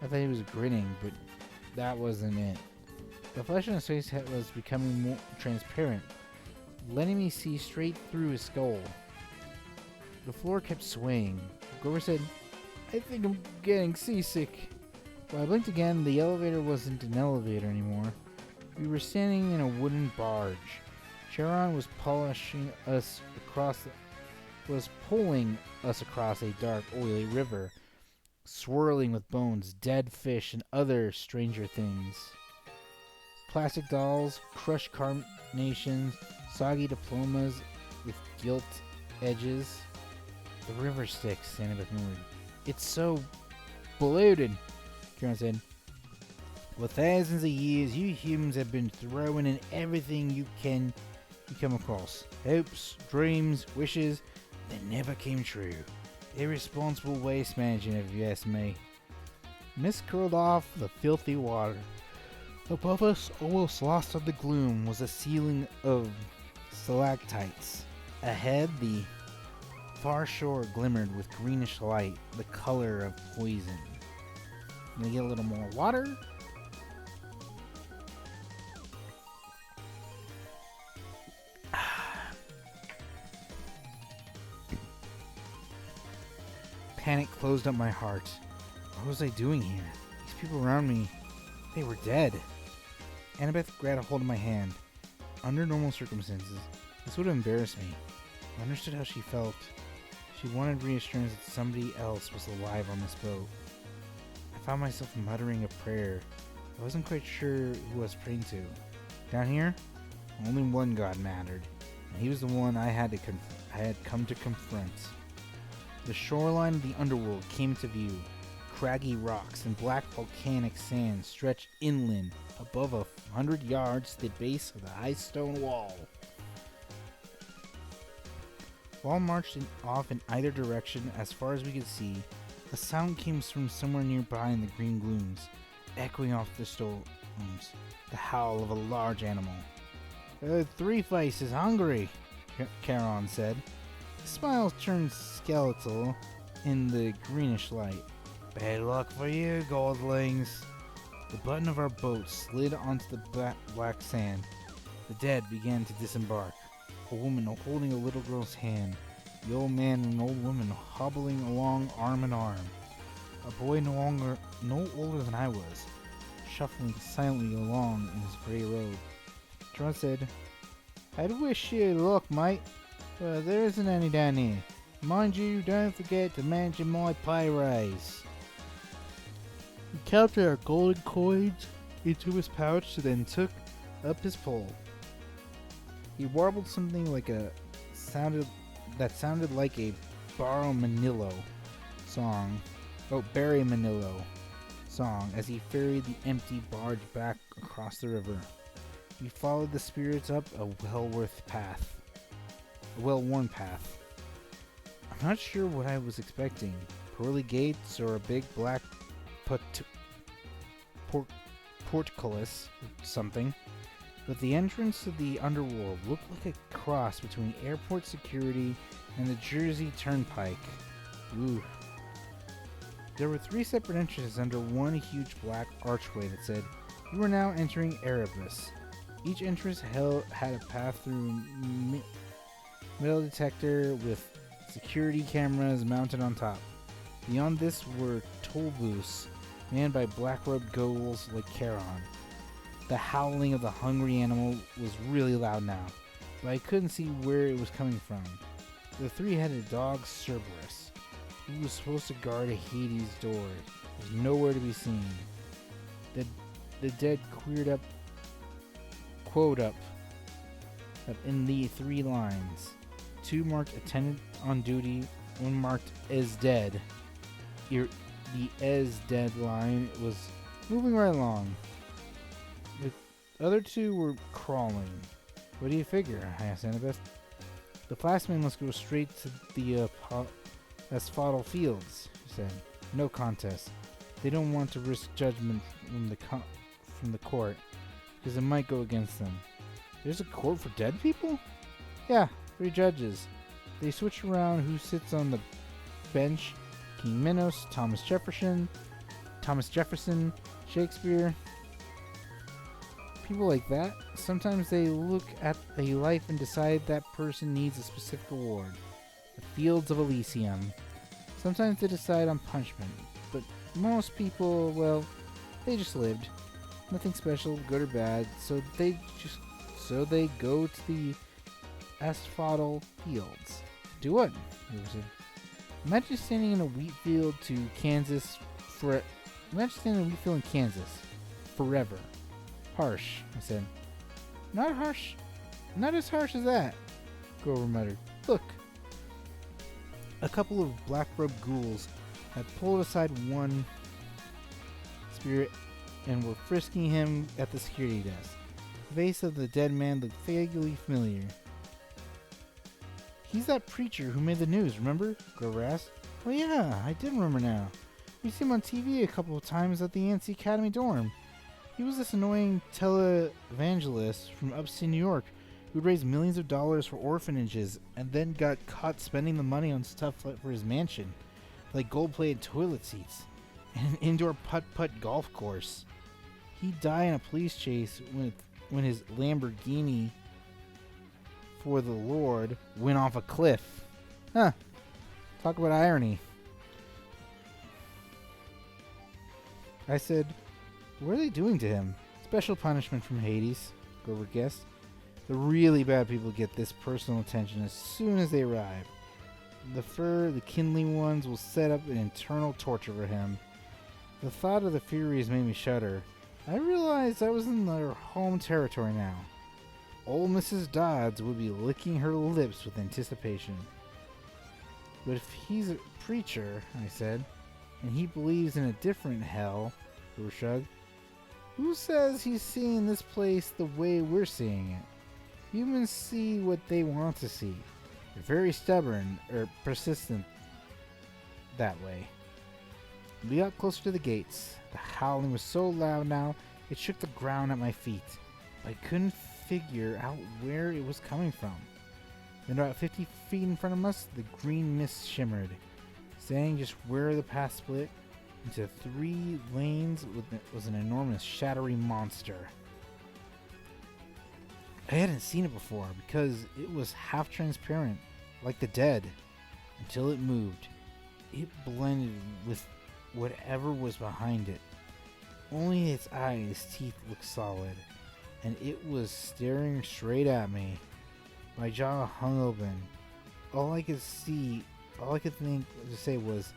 I thought he was grinning, but that wasn't it. The flesh on his face was becoming more transparent, letting me see straight through his skull. The floor kept swaying. Grover said, "I think I'm getting seasick." When I blinked again, the elevator wasn't an elevator anymore. We were standing in a wooden barge. Charon was pulling us across a dark, oily river, swirling with bones, dead fish, and other stranger things. Plastic dolls, crushed carnations, soggy diplomas with gilt edges. The river sticks, Annabeth murmured. It's so polluted, Karen said. For thousands of years, you humans have been throwing in everything you come across. Hopes, dreams, wishes that never came true. Irresponsible waste management, if you ask me. Mist curled off the filthy water. Above us, almost lost in the gloom, was a ceiling of stalactites. Ahead, the far shore glimmered with greenish light, the color of poison. Can we get a little more water? Panic closed up my heart. What was I doing here? These people around me, they were dead. Annabeth grabbed a hold of my hand. Under normal circumstances, this would have embarrassed me. I understood how she felt. She wanted reassurance that somebody else was alive on this boat. I found myself muttering a prayer. I wasn't quite sure who I was praying to. Down here, only one God mattered, and he was the one I had come to confront. The shoreline of the underworld came to view. Craggy rocks and black volcanic sand stretched inland above 100 yards to the base of the high stone wall. While marched off in either direction as far as we could see, a sound came from somewhere nearby in the green glooms, echoing off the stones, the howl of a large animal. Three Face is hungry, Charon said. His smile turned skeletal in the greenish light. Bad luck for you, godlings. The button of our boat slid onto the black sand. The dead began to disembark. A woman holding a little girl's hand. The old man and an old woman hobbling along arm in arm. A boy no older than I was, shuffling silently along in his gray robe. Tron said, I'd wish you luck, mate, but there isn't any down here. Mind you, don't forget to mention my pay raise. He counted our golden coins into his pouch, then took up his pole. He warbled something like sounded like a Barry Manilow song as he ferried the empty barge back across the river. We followed the spirits up a well-worn path. I'm not sure what I was expecting, pearly gates or a big black portcullis or something, but the entrance to the underworld looked like a cross between airport security and the Jersey Turnpike. Ooh. There were 3 separate entrances under one huge black archway that said, "You are now entering Erebus." Each entrance had a path-through metal detector with security cameras mounted on top. Beyond this were toll booths manned by black-robed ghouls like Charon. The howling of the hungry animal was really loud now, but I couldn't see where it was coming from. The three-headed dog Cerberus, who was supposed to guard Hades' door, was nowhere to be seen. The dead queued up in the three lines. Two marked attendant on duty, one marked as dead. The as dead line was moving right along. The other two were crawling. What do you figure? I asked Annabeth. The flashman must go straight to the asphaltal fields, she said. No contest. They don't want to risk judgment from the court, because it might go against them. There's a court for dead people? Yeah, 3 judges. They switch around who sits on the bench. King Minos, Thomas Jefferson, Shakespeare. People like that. Sometimes they look at a life and decide that person needs a specific award. The Fields of Elysium. Sometimes they decide on punishment. But most people, well, they just lived. Nothing special, good or bad, so they go to the asphaltal fields. Do what? Imagine standing in a wheat field in Kansas forever. Harsh, I said. Not harsh. Not as harsh as that, Grover muttered. Look. A couple of black-robed ghouls had pulled aside one spirit and were frisking him at the security desk. The face of the dead man looked vaguely familiar. He's that preacher who made the news, remember? Grover asked. Oh yeah, I did remember now. We see him on TV a couple of times at the Yancey Academy dorm. He was this annoying televangelist from upstate New York who'd raised millions of dollars for orphanages and then got caught spending the money on stuff for his mansion, like gold-plated toilet seats and an indoor putt-putt golf course. He died in a police chase when his Lamborghini for the Lord went off a cliff. Huh. Talk about irony. I said, what are they doing to him? Special punishment from Hades, Grover guessed. The really bad people get this personal attention as soon as they arrive. The kindling ones will set up an internal torture for him. The thought of the Furies made me shudder. I realized I was in their home territory now. Old Mrs. Dodds would be licking her lips with anticipation. But if he's a preacher, I said, and he believes in a different hell, Grover shrugged, who says he's seeing this place the way we're seeing it? Humans see what they want to see. They're very stubborn, or persistent that way. We got closer to the gates. The howling was so loud now, it shook the ground at my feet. I couldn't figure out where it was coming from. Then about 50 feet in front of us, the green mist shimmered. Standing just where the path split into 3 lanes was an enormous, shadowy monster. I hadn't seen it before because it was half transparent, like the dead, until it moved. It blended with whatever was behind it. Only its eyes, teeth looked solid, and it was staring straight at me. My jaw hung open. All I could think to say was,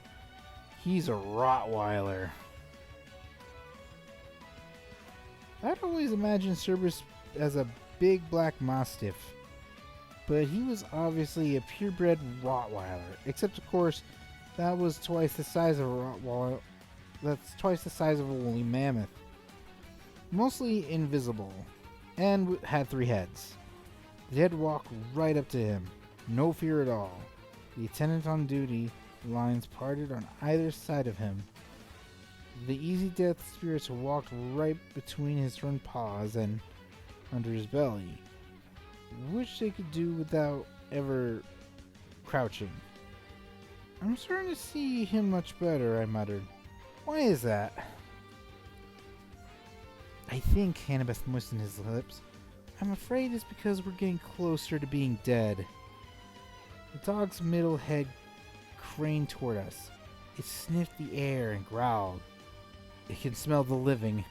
he's a Rottweiler. I'd always imagined Cerberus as a big black mastiff, but he was obviously a purebred Rottweiler, except of course that was twice the size of a Rottweiler. That's twice the size of a woolly mammoth. Mostly invisible, and had 3 heads. The dead walked right up to him, no fear at all. The attendant on duty, lines parted on either side of him. The easy death spirits walked right between his front paws and under his belly, which they could do without ever crouching. I'm starting to see him much better, I muttered. Why is that? I think, Annabeth moistened his lips, I'm afraid it's because we're getting closer to being dead. The dog's middle head craned toward us. It sniffed the air and growled. It can smell the living.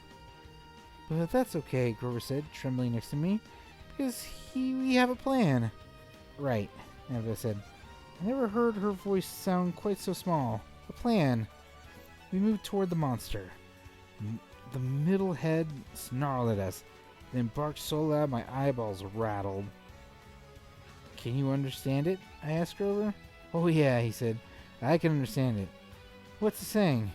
But that's okay, Grover said, trembling next to me, because we have a plan. Right, Annabeth said. I never heard her voice sound quite so small. A plan. We moved toward the monster. The middle head snarled at us, then barked so loud my eyeballs rattled. Can you understand it? I asked Grover. Oh yeah, he said. I can understand it. What's it saying?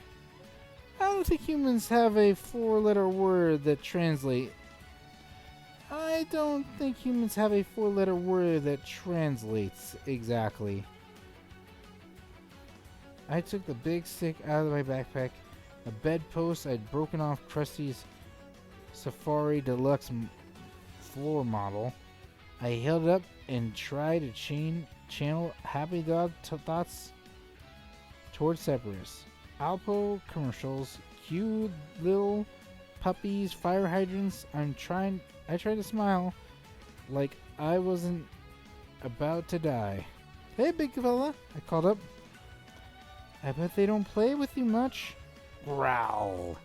I don't think humans have a four-letter word that translates exactly. I took the big stick out of my backpack, a bedpost I'd broken off Krusty's Safari Deluxe floor model. I held it up and tried to channel happy dog thoughts toward Cerberus. Alpo commercials, cute little puppies, fire hydrants. I tried to smile like I wasn't about to die. Hey, big fella, I called up. I bet they don't play with you much. Growl.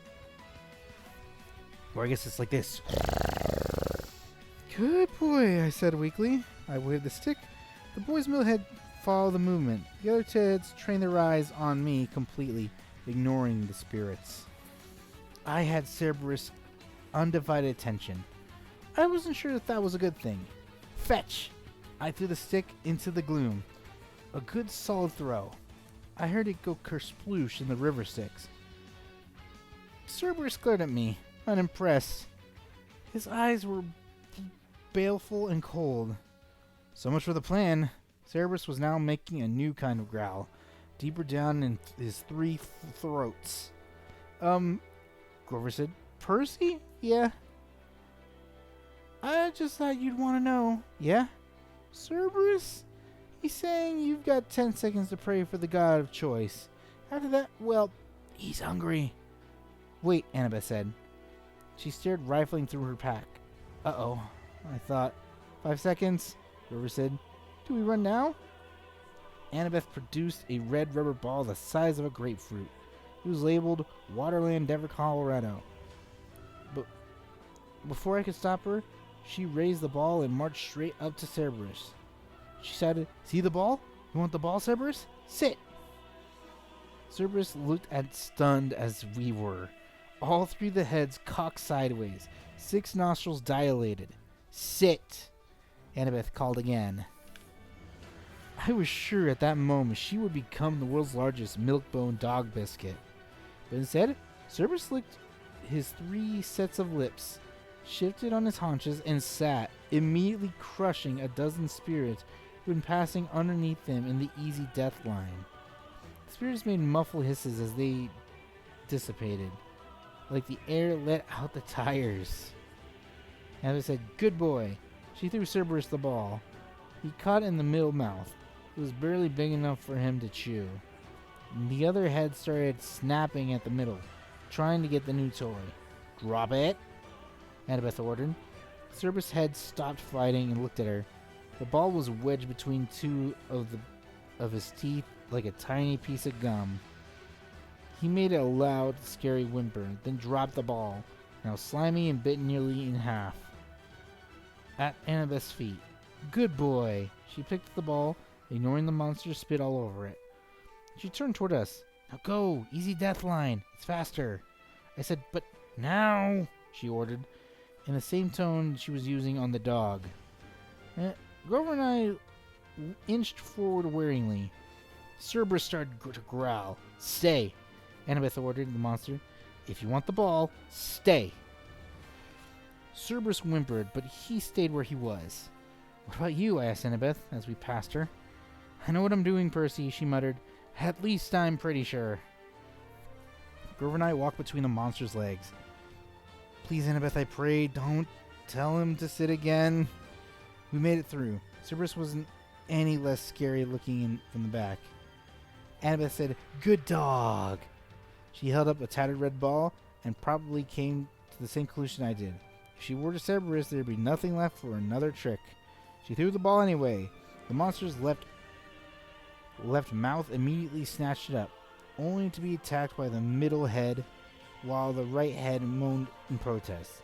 Or I guess it's like this. Good boy, I said weakly. I waved the stick. The boy's middle head followed the movement. The other two heads trained their eyes on me completely, ignoring the spirits. I had Cerberus' undivided attention. I wasn't sure if that was a good thing. Fetch! I threw the stick into the gloom. A good solid throw. I heard it go kersploosh in the river Styx. Cerberus glared at me, unimpressed. His eyes were baleful and cold. So much for the plan. Cerberus was now making a new kind of growl, deeper down in his three throats. Grover said, Percy? Yeah. I just thought you'd want to know. Yeah? Cerberus? He's saying you've got 10 seconds to pray for the god of choice. After that, well, he's hungry. Wait, Annabeth said. She stared rifling through her pack. Uh-oh, I thought. 5 seconds, Grover said. Do we run now? Annabeth produced a red rubber ball the size of a grapefruit. It was labeled Waterland, Denver, Colorado. But before I could stop her, she raised the ball and marched straight up to Cerberus. She shouted, See the ball? You want the ball, Cerberus? Sit! Cerberus looked as stunned as we were. All three of the heads cocked sideways, 6 nostrils dilated. Sit! Annabeth called again. I was sure at that moment she would become the world's largest milk-bone dog biscuit. But instead, Cerberus licked his 3 sets of lips, shifted on his haunches, and sat, immediately crushing a dozen spirits who had been passing underneath him in the easy death line. The spirits made muffled hisses as they dissipated, like the air let out the tires. Annabeth said, Good boy. She threw Cerberus the ball. He caught it in the middle mouth. It was barely big enough for him to chew. The other head started snapping at the middle, trying to get the new toy. Drop it, Annabeth ordered. Cerberus' head stopped fighting and looked at her. The ball was wedged between 2 of his teeth like a tiny piece of gum. He made a loud, scary whimper, then dropped the ball, now slimy and bitten nearly in half, at Annabeth's feet. Good boy. She picked up the ball, ignoring the monster's spit all over it. She turned toward us. Now go, easy death line. It's faster. I said, but now, she ordered, in the same tone she was using on the dog. Grover and I inched forward waringly. Cerberus started to growl. Stay, Annabeth ordered the monster. If you want the ball, stay. Cerberus whimpered, but he stayed where he was. What about you? I asked Annabeth as we passed her. I know what I'm doing, Percy, she muttered. At least I'm pretty sure. Grover and I walked between the monster's legs. Please, Annabeth, I pray, don't tell him to sit again. We made it through. Cerberus wasn't any less scary looking from the back. Annabeth said, Good dog. She held up a tattered red ball and probably came to the same conclusion I did. If she were to Cerberus, there'd be nothing left for another trick. She threw the ball anyway. The monster's left mouth immediately snatched it up, only to be attacked by the middle head while the right head moaned in protest.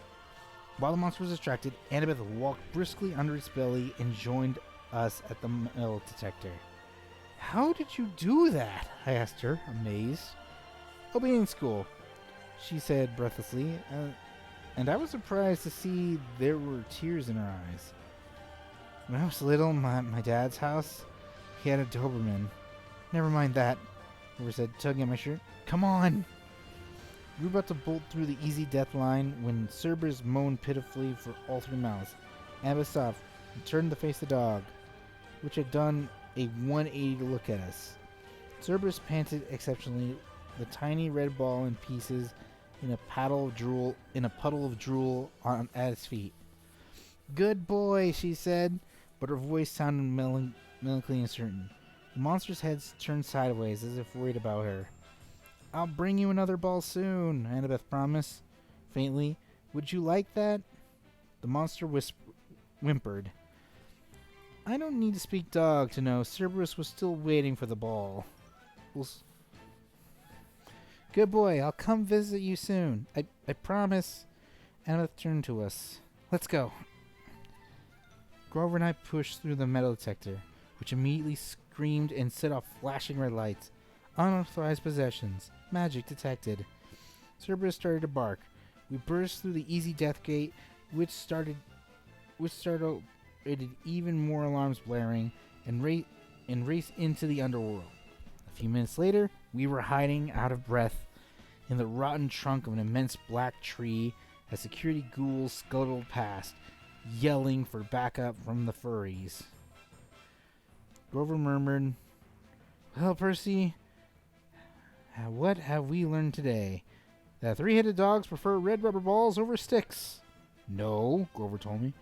While the monster was distracted, Annabeth walked briskly under its belly and joined us at the metal detector. How did you do that? I asked her, amazed. Obeying school, she said breathlessly, and I was surprised to see there were tears in her eyes. When I was little, my dad's house, he had a Doberman. Never mind that, River said, tugging at my shirt. Come on! We were about to bolt through the easy death line when Cerberus moaned pitifully for all 3 miles. Annabeth stopped and turned to face the dog, which had done a 180 to look at us. Cerberus panted exceptionally, the tiny red ball in pieces in a puddle of drool at his feet. Good boy, she said, but her voice sounded melancholy uncertain. The monster's head turned sideways as if worried about her. I'll bring you another ball soon, Annabeth promised, faintly. Would you like that? The monster whimpered. I don't need to speak dog to know Cerberus was still waiting for the ball. Good boy, I'll come visit you soon. I promise. Annabeth turned to us. Let's go. Grover and I pushed through the metal detector, which immediately screamed and set off flashing red lights. Unauthorized possessions. Magic detected. Cerberus started to bark. We burst through the easy death gate, which started even more alarms blaring, and raced into the underworld. A few minutes later, we were hiding out of breath in the rotten trunk of an immense black tree as security ghouls scuttled past, yelling for backup from the furries. Grover murmured, Well, Percy, what have we learned today? That 3-headed dogs prefer red rubber balls over sticks. No, Grover told me.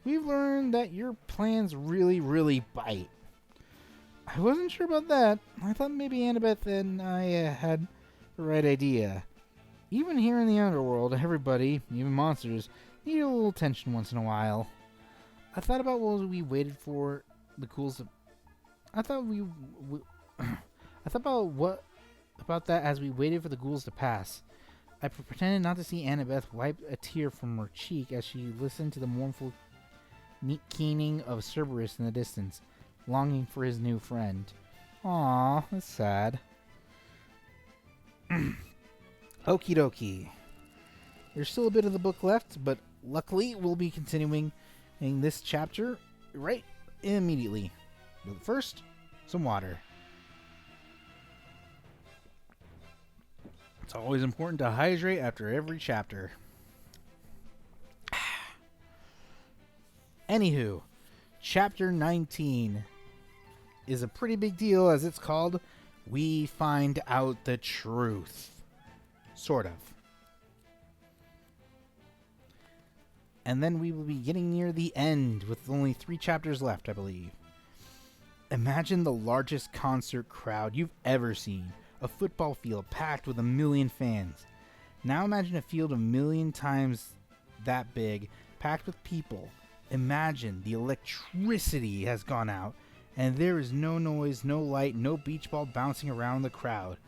We've learned that your plans really, really bite. I wasn't sure about that. I thought maybe Annabeth and I had the right idea. Even here in the underworld, everybody, even monsters, need a little tension once in a while. I thought about what we waited for the ghouls to... I thought about that as we waited for the ghouls to pass. I pretended not to see Annabeth wipe a tear from her cheek as she listened to the mournful keening of Cerberus in the distance, longing for his new friend. Aw, that's sad. Okie dokie. There's still a bit of the book left, but luckily we'll be continuing in this chapter right immediately. But first, some water. It's always important to hydrate after every chapter. Anywho, chapter 19 is a pretty big deal as it's called We Find Out the Truth. Sort of. And then we will be getting near the end with only 3 chapters left, I believe. Imagine the largest concert crowd you've ever seen. A football field packed with 1 million fans. Now imagine a field 1 million times that big, packed with people. Imagine the electricity has gone out, and there is no noise, no light, no beach ball bouncing around the crowd.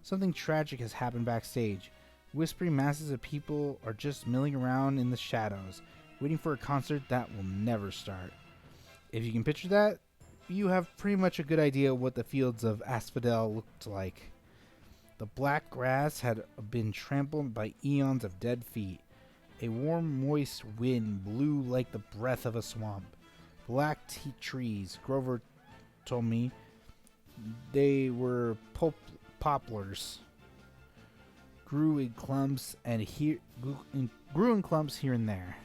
Something tragic has happened backstage. Whispering masses of people are just milling around in the shadows, waiting for a concert that will never start. If you can picture that, you have pretty much a good idea what the fields of Asphodel looked like. The black grass had been trampled by eons of dead feet. A warm, moist wind blew like the breath of a swamp. Black trees, Grover told me, they were poplars. Grew in clumps here and there.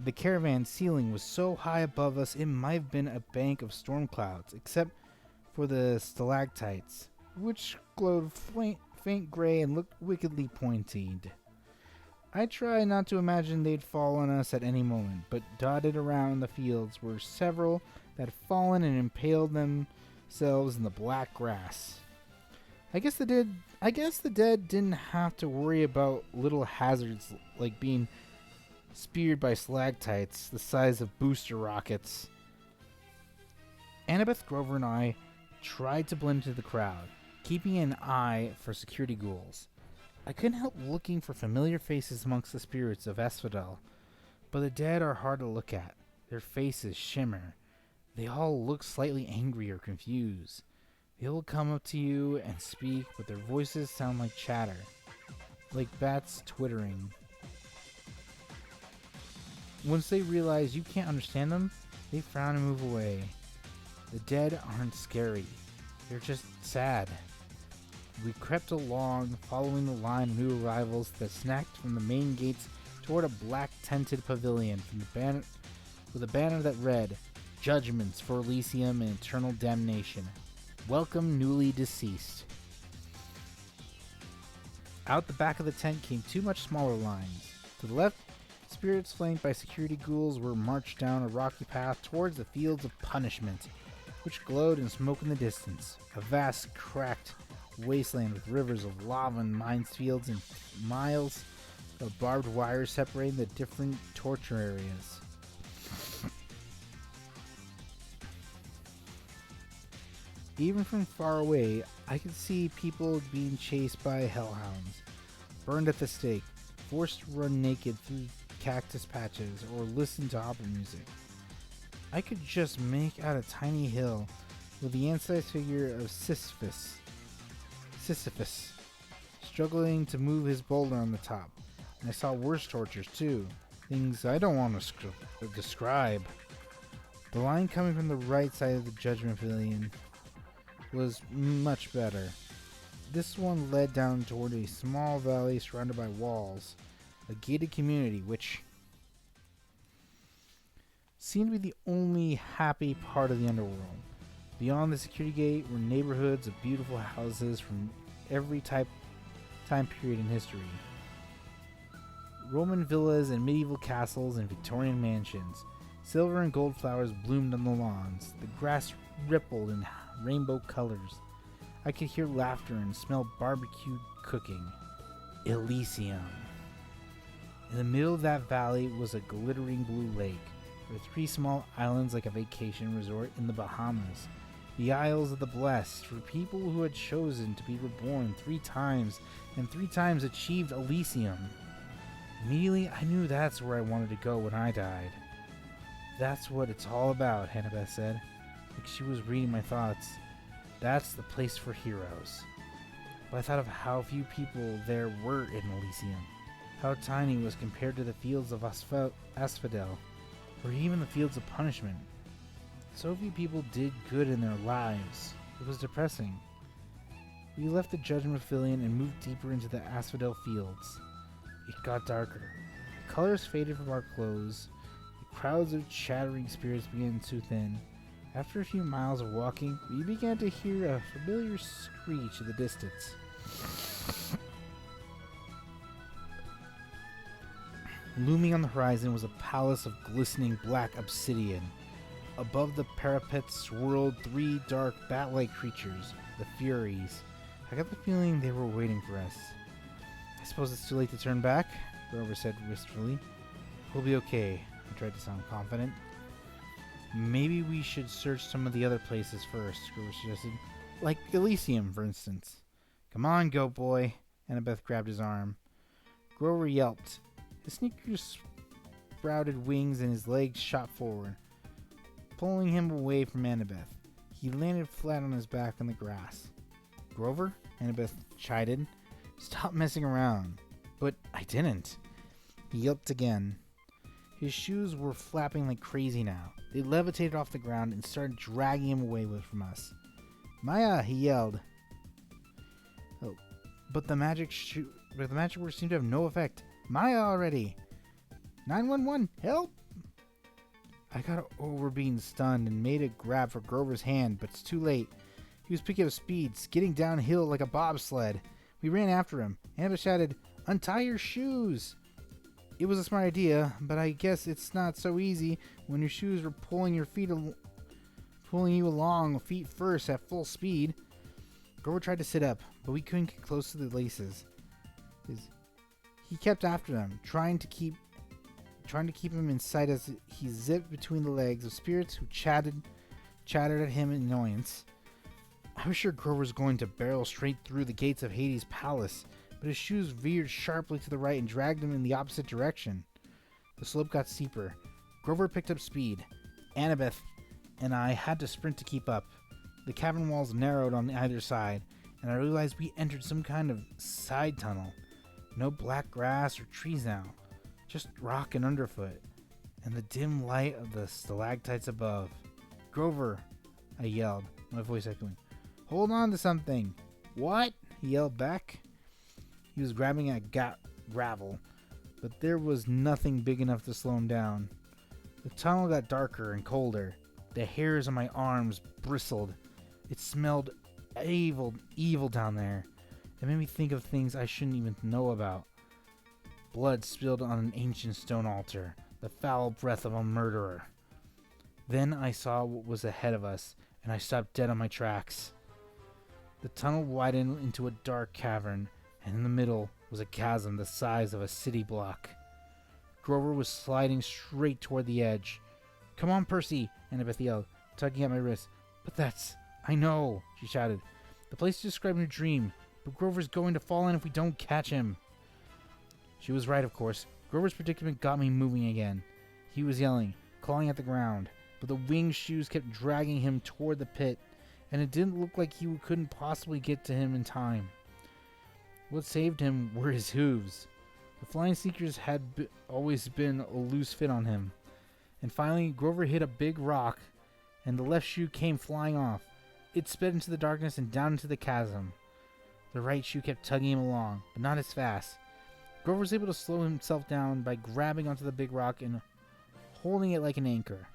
The caravan ceiling was so high above us it might have been a bank of storm clouds, except for the stalactites, which glowed faint gray and looked wickedly pointed. I try not to imagine they'd fall on us at any moment, but dotted around the fields were several that had fallen and impaled themselves in the black grass. I guess the dead didn't have to worry about little hazards like being speared by stalactites the size of booster rockets. Annabeth, Grover, and I tried to blend into the crowd, keeping an eye for security ghouls. I couldn't help looking for familiar faces amongst the spirits of Asphodel, but the dead are hard to look at. Their faces shimmer. They all look slightly angry or confused. They will come up to you and speak, but their voices sound like chatter, like bats twittering. Once they realize you can't understand them, they frown and move away. The dead aren't scary. They're just sad. We crept along, following the line of new arrivals that snacked from the main gates toward a black-tented pavilion with a banner that read, "Judgments for Elysium and Eternal Damnation. Welcome newly deceased." Out the back of the tent came two much smaller lines. To the left, spirits flanked by security ghouls were marched down a rocky path towards the Fields of Punishment, which glowed in smoke in the distance. A vast, cracked wasteland with rivers of lava and minefields and miles of barbed wire separating the different torture areas. Even from far away, I could see people being chased by hellhounds, burned at the stake, forced to run naked through cactus patches, or listen to opera music. I could just make out a tiny hill with the ant-sized figure of Sisyphus, struggling to move his boulder on the top. And I saw worse tortures too, things I don't want to describe. The line coming from the right side of the Judgment Pavilion was much better. This one led down toward a small valley surrounded by walls, a gated community which seemed to be the only happy part of the underworld. Beyond the security gate were neighborhoods of beautiful houses from every time period in history. Roman villas and medieval castles and Victorian mansions. Silver and gold flowers bloomed on the lawns. The grass rippled in rainbow colors. I could hear laughter and smell barbecued cooking. Elysium. In the middle of that valley was a glittering blue lake, with 3 small islands like a vacation resort in the Bahamas. The Isles of the Blessed, for people who had chosen to be reborn 3 times and 3 times achieved Elysium. Immediately, I knew that's where I wanted to go when I died. "That's what it's all about," Annabeth said, like she was reading my thoughts. "That's the place for heroes." But I thought of how few people there were in Elysium, how tiny it was compared to the fields of Asphodel, or even the fields of punishment. So few people did good in their lives. It was depressing. We left the Judgment Pavilion and moved deeper into the Asphodel fields. It got darker. The colors faded from our clothes. The crowds of chattering spirits began to thin. After a few miles of walking, we began to hear a familiar screech in the distance. Looming on the horizon was a palace of glistening black obsidian. Above the parapets swirled 3 dark bat-like creatures, the Furies. I got the feeling they were waiting for us. "I suppose it's too late to turn back," Grover said wistfully. "We'll be okay," I tried to sound confident. "Maybe we should search some of the other places first," Grover suggested. "Like Elysium, for instance." "Come on, goat boy." Annabeth grabbed his arm. Grover yelped. His sneakers sprouted wings and his legs shot forward, pulling him away from Annabeth. He landed flat on his back on the grass. "Grover," Annabeth chided, "stop messing around." But I didn't. He yelped again. His shoes were flapping like crazy now. They levitated off the ground and started dragging him away from us. "Maya!" he yelled. Oh, but the magic words seemed to have no effect. "Maya already! 911, help!" I got over being stunned and made a grab for Grover's hand, but it's too late. He was picking up speed, skidding downhill like a bobsled. We ran after him. Annabeth shouted, "Untie your shoes!" It was a smart idea, but I guess it's not so easy when your shoes were pulling you along feet first at full speed. Grover tried to sit up, but we couldn't get close to the laces. He kept after them, trying to keep him in sight as he zipped between the legs of spirits who chattered at him in annoyance. I was sure Grover was going to barrel straight through the gates of Hades' palace, but his shoes veered sharply to the right and dragged him in the opposite direction. The slope got steeper. Grover picked up speed. Annabeth and I had to sprint to keep up. The cavern walls narrowed on either side, and I realized we entered some kind of side tunnel. No black grass or trees now, just rock and underfoot, and the dim light of the stalactites above. "Grover," I yelled, my voice echoing. "Hold on to something." "What?" he yelled back. He was grabbing at gravel, but there was nothing big enough to slow him down. The tunnel got darker and colder. The hairs on my arms bristled. It smelled evil down there. It made me think of things I shouldn't even know about. Blood spilled on an ancient stone altar, the foul breath of a murderer. Then I saw what was ahead of us, and I stopped dead on my tracks. The tunnel widened into a dark cavern, and in the middle was a chasm the size of a city block. Grover was sliding straight toward the edge. "Come on, Percy," Annabeth yelled, tugging at my wrist. "But that's... I know," she shouted. "The place you described in your dream, but Grover's going to fall in if we don't catch him." She was right, of course. Grover's predicament got me moving again. He was yelling, clawing at the ground, but the winged shoes kept dragging him toward the pit, and it didn't look like he couldn't possibly get to him in time. What saved him were his hooves. The flying sneakers had always been a loose fit on him. And finally, Grover hit a big rock, and the left shoe came flying off. It sped into the darkness and down into the chasm. The right shoe kept tugging him along, but not as fast. Grover was able to slow himself down by grabbing onto the big rock and holding it like an anchor.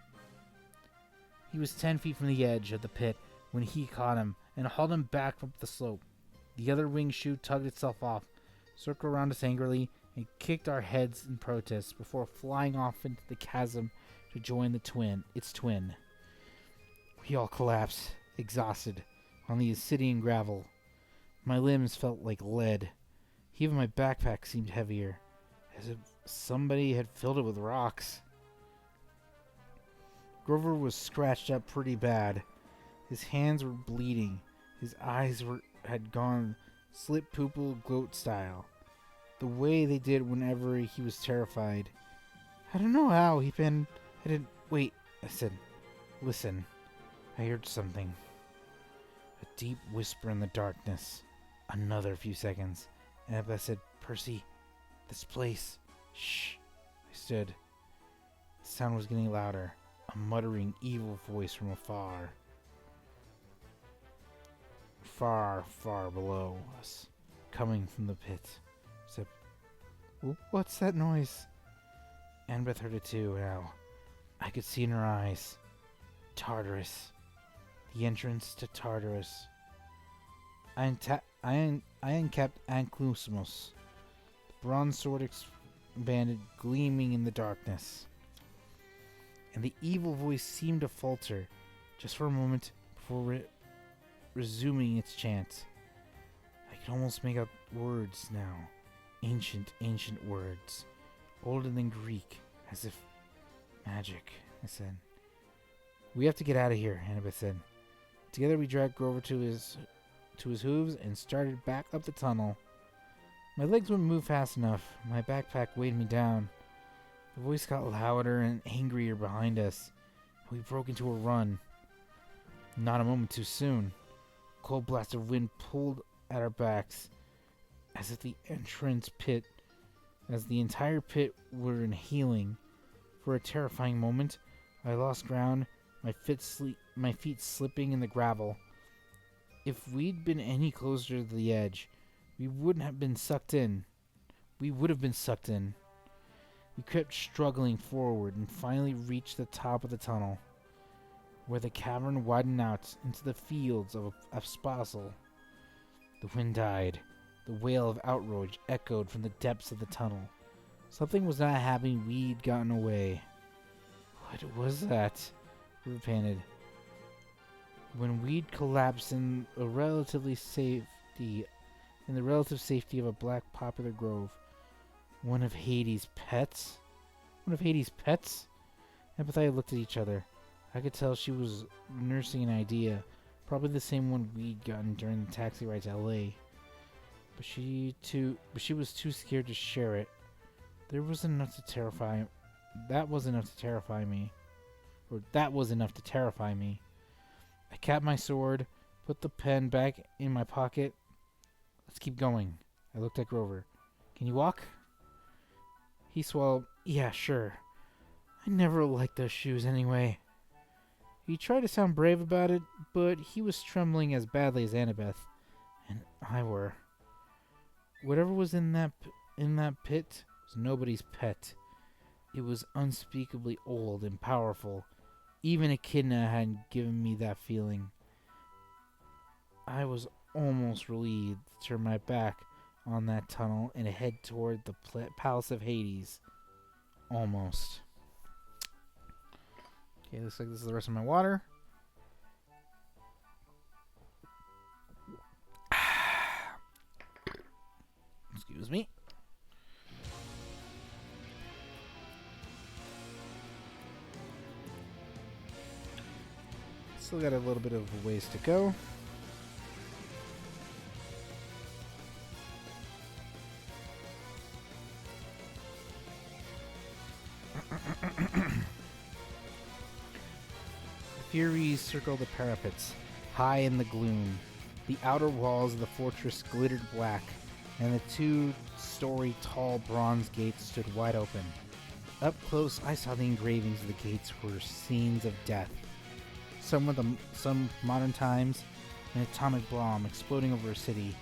He was 10 feet from the edge of the pit when he caught him and hauled him back up the slope. The other winged shoe tugged itself off, circled around us angrily, and kicked our heads in protest before flying off into the chasm to join its twin. We all collapsed, exhausted, on the Ascidian gravel. My limbs felt like lead. Even my backpack seemed heavier, as if somebody had filled it with rocks. Grover was scratched up pretty bad. His hands were bleeding. His eyes had gone slit pupil goat style, the way they did whenever he was terrified. I don't know how I didn't... Wait, I said. "Listen, I heard something." A deep whisper in the darkness. Another few seconds, and I said, "Percy, this place." "Shh." I stood. The sound was getting louder. A muttering, evil voice from afar. Far, far below us, coming from the pit. I said, "What's that noise?" Annabeth heard it too now. I could see in her eyes. Tartarus. The entrance to Tartarus. I uncapped Anclusimus, the bronze sword expanded, gleaming in the darkness. And the evil voice seemed to falter, just for a moment, before resuming its chant. I could almost make out words now. Ancient words. Older than Greek, as if magic, I said. "We have to get out of here," Annabeth said. Together we dragged Grover to his hooves and started back up the tunnel. My legs wouldn't move fast enough. My backpack weighed me down. The voice got louder and angrier behind us. We broke into a run. Not a moment too soon. A cold blast of wind pulled at our backs, as if the entire pit were inhaling. For a terrifying moment, I lost ground, my feet slipping in the gravel. If we'd been any closer to the edge, we wouldn't have been sucked in. We would have been sucked in. We kept struggling forward and finally reached the top of the tunnel, where the cavern widened out into the fields of Aspasal. The wind died. The wail of outrage echoed from the depths of the tunnel. Something was not happy we'd gotten away. What was that? We panted. When we'd collapsed in the relative safety of a black poplar grove. One of Hades' pets? One of Hades' pets? Annabeth and I looked at each other. I could tell she was nursing an idea, probably the same one we'd gotten during the taxi ride to LA. but she was too scared to share it. There was enough to terrify. That was enough to terrify me. Or that was enough to terrify me. I capped my sword, put the pen back in my pocket. Let's keep going. I looked at Grover. Can you walk? He swallowed. Yeah, sure. I never liked those shoes anyway. He tried to sound brave about it, but he was trembling as badly as Annabeth and I were. Whatever was in that pit was nobody's pet. It was unspeakably old and powerful. Even Echidna hadn't given me that feeling. I was almost relieved to turn my back on that tunnel and head toward the Palace of Hades. Almost. Okay, looks like this is the rest of my water. Excuse me. Still got a little bit of ways to go. Furies circled the parapets, high in the gloom. The outer walls of the fortress glittered black, and the 2-story tall bronze gates stood wide open. Up close, I saw the engravings of the gates were scenes of death. Some modern times, an atomic bomb exploding over a city,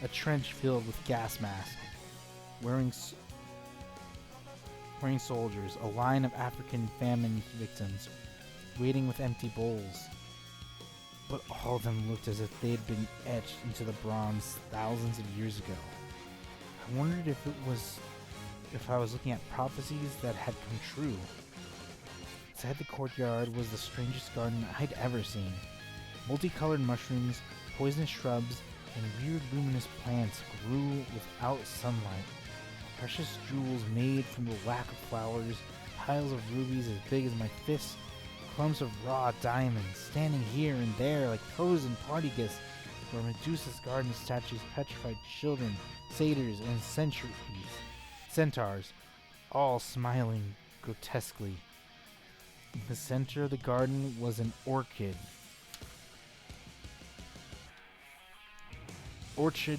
a trench filled with gas masks, wearing soldiers, a line of African famine victims, waiting with empty bowls. But all of them looked as if they had been etched into the bronze thousands of years ago. I wondered if I was looking at prophecies that had come true. Inside the courtyard was the strangest garden I'd ever seen. Multicolored mushrooms, poisonous shrubs, and weird luminous plants grew without sunlight. Precious jewels made from the lack of flowers, piles of rubies as big as my fists, clumps of raw diamonds standing here and there like frozen party guests, where Medusa's garden statues petrified children, satyrs, and centaurs, all smiling grotesquely. In the center of the garden was an orchard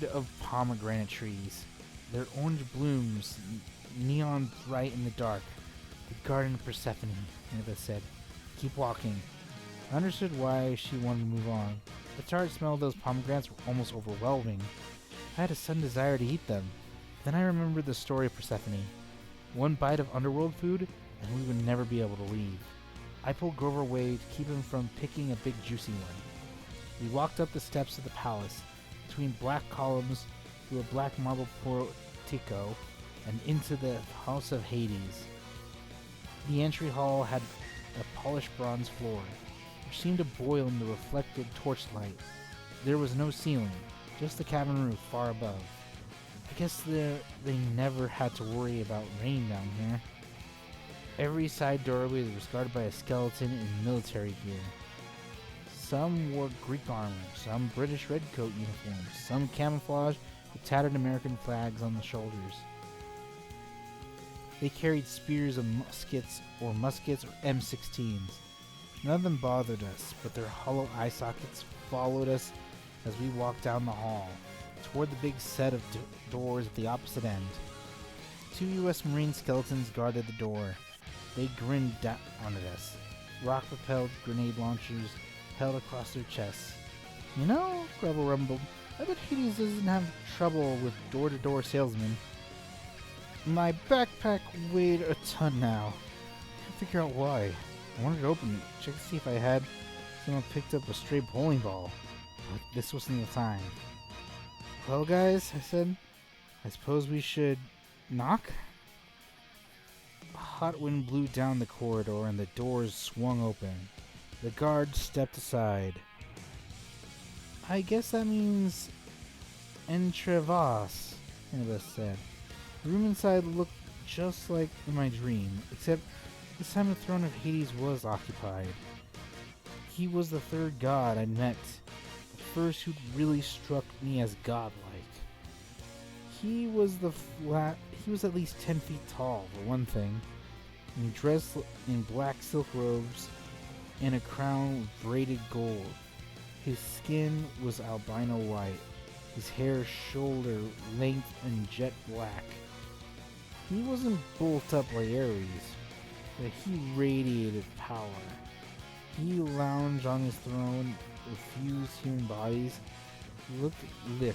of pomegranate trees, their orange blooms neon bright in the dark. The garden of Persephone, Annabeth said. Keep walking. I understood why she wanted to move on. The tart smell of those pomegranates were almost overwhelming. I had a sudden desire to eat them. Then I remembered the story of Persephone. One bite of underworld food, and we would never be able to leave. I pulled Grover away to keep him from picking a big juicy one. We walked up the steps of the palace, between black columns, through a black marble portico, and into the House of Hades. The entry hall had a polished bronze floor, which seemed to boil in the reflected torchlight. There was no ceiling, just the cavern roof far above. I guess they never had to worry about rain down here. Every side doorway was guarded by a skeleton in military gear. Some wore Greek armor, some British redcoat uniforms, some camouflage with tattered American flags on the shoulders. They carried spears of muskets or M16s. None of them bothered us, but their hollow eye sockets followed us as we walked down the hall, toward the big set of doors at the opposite end. 2 U.S. Marine skeletons guarded the door. They grinned down at us, rock-propelled grenade launchers held across their chests. You know, Grubble rumbled, I bet Hades doesn't have trouble with door-to-door salesmen. My backpack weighed a ton now. Can't figure out why. I wanted to open it, check to see if I had someone picked up a stray bowling ball. But this wasn't the time. Well, guys, I said, I suppose we should knock? A hot wind blew down the corridor and the doors swung open. The guard stepped aside. I guess that means Entrevas, Annabeth said. The room inside looked just like in my dream, except this time the throne of Hades was occupied. He was the third god I'd met, the first who'd really struck me as godlike. He was he was at least 10 feet tall, for one thing, and dressed in black silk robes and a crown of braided gold. His skin was albino white, his hair shoulder length and jet black. He wasn't built up like Ares, but he radiated power. He lounged on his throne with fused human bodies. He looked lithe,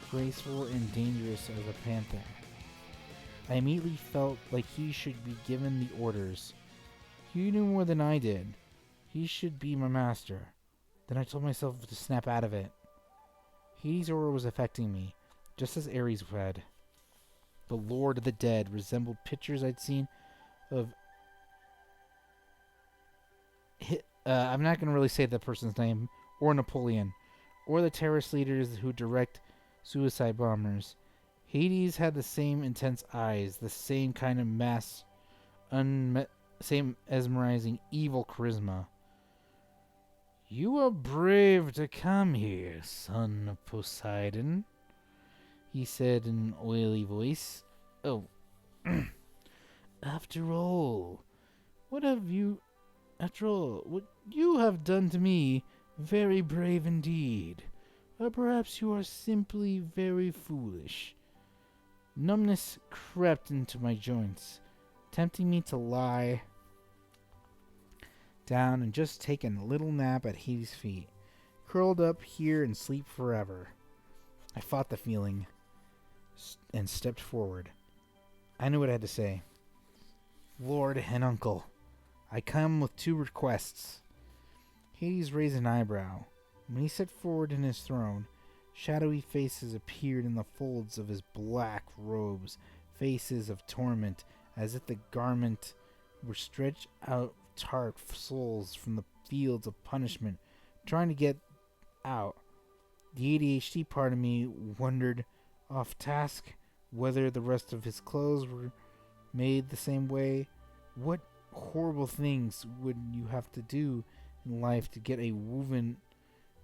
graceful, and dangerous as a panther. I immediately felt like he should be given the orders. He knew more than I did. He should be my master. Then I told myself to snap out of it. Hades' aura was affecting me, just as Ares had. The Lord of the Dead resembled pictures I'd seen of... I'm not going to really say the person's name, or Napoleon, or the terrorist leaders who direct suicide bombers. Hades had the same intense eyes, the same kind of same mesmerizing evil charisma. You are brave to come here, son of Poseidon, he said in an oily voice. Oh, after all, what you have done to me, very brave indeed. Or perhaps you are simply very foolish. Numbness crept into my joints, tempting me to lie down and just take a little nap at Hades' feet, curled up here and sleep forever. I fought the feeling and stepped forward. I knew what I had to say. Lord and Uncle, I come with 2 requests. Hades raised an eyebrow. When he stepped forward in his throne, shadowy faces appeared in the folds of his black robes, faces of torment, as if the garment were stretched out tart souls from the fields of punishment, trying to get out. The ADHD part of me wondered, off task, whether the rest of his clothes were made the same way. What horrible things would you have to do in life to get woven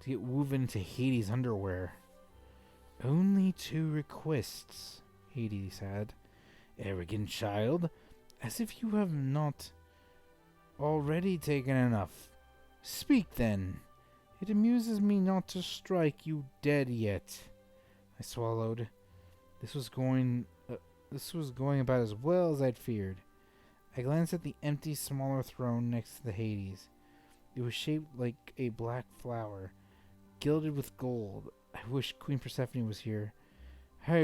into Hades' underwear? Only 2 requests, Hades had. Arrogant child, as if you have not already taken enough. Speak then. It amuses me not to strike you dead yet. I swallowed. This was going about as well as I'd feared. I glanced at the empty, smaller throne next to the Hades. It was shaped like a black flower, gilded with gold. I wish Queen Persephone was here. I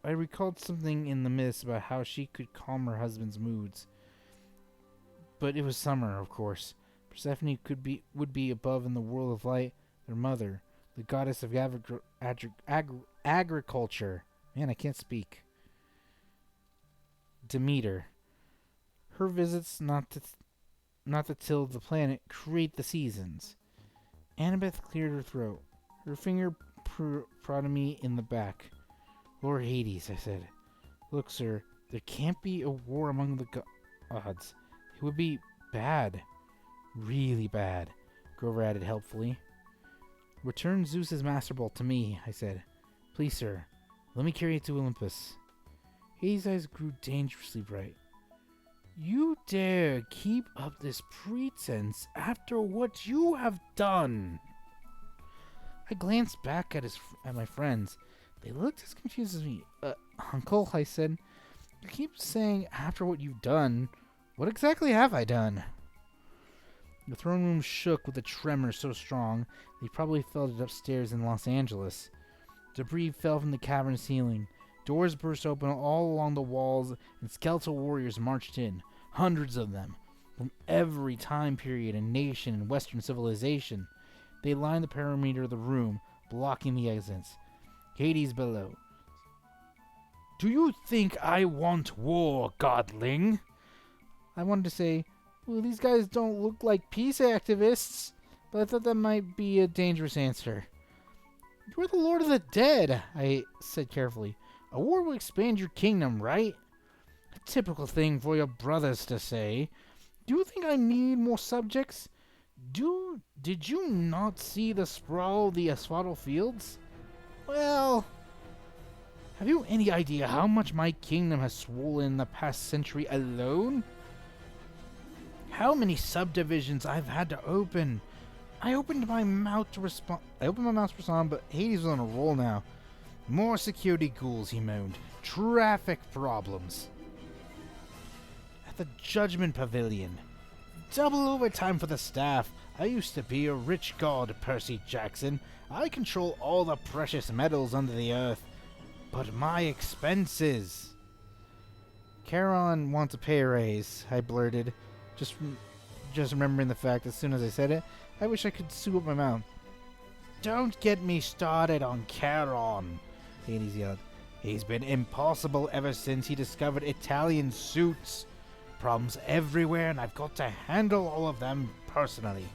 recalled something in the mist about how she could calm her husband's moods. But it was summer, of course. Persephone would be above in the world of light, their mother, the goddess of agriculture. Man, I can't speak. Demeter. Her visits not to till the planet create the seasons. Annabeth cleared her throat. Her finger prodded me in the back. Lord Hades, I said. Look, sir, there can't be a war among the gods. It would be bad. Really bad, Grover added helpfully. Return Zeus's Master Bolt to me, I said. Please, sir, let me carry it to Olympus. Hades' eyes grew dangerously bright. You dare keep up this pretense after what you have done? I glanced back at my friends. They looked as confused as me. Uncle, I said. You keep saying after what you've done. What exactly have I done? The throne room shook with a tremor so strong they probably felt it upstairs in Los Angeles. Debris fell from the cavern ceiling. Doors burst open all along the walls, and skeletal warriors marched in, hundreds of them, from every time period and nation in Western civilization. They lined the perimeter of the room, blocking the exits. Hades below. Do you think I want war, godling? I wanted to say, well, these guys don't look like peace activists, but I thought that might be a dangerous answer. You're the Lord of the Dead, I said carefully. A war will expand your kingdom, right? A typical thing for your brothers to say. Do you think I need more subjects? Did you not see the sprawl of the asphaltable fields? Well, Have you any idea how much my kingdom has swollen in the past century alone? How many subdivisions I've had to open? I opened my mouth to respond, but Hades was on a roll now. More security ghouls, he moaned. Traffic problems. At the Judgment Pavilion. Double overtime for the staff. I used to be a rich god, Percy Jackson. I control all the precious metals under the earth. But my expenses. Charon wants a pay raise, I blurted. Just remembering the fact as soon as I said it, I wish I could sew up my mouth. Don't get me started on Charon, Hades yelled. He's been impossible ever since he discovered Italian suits. Problems everywhere, and I've got to handle all of them personally.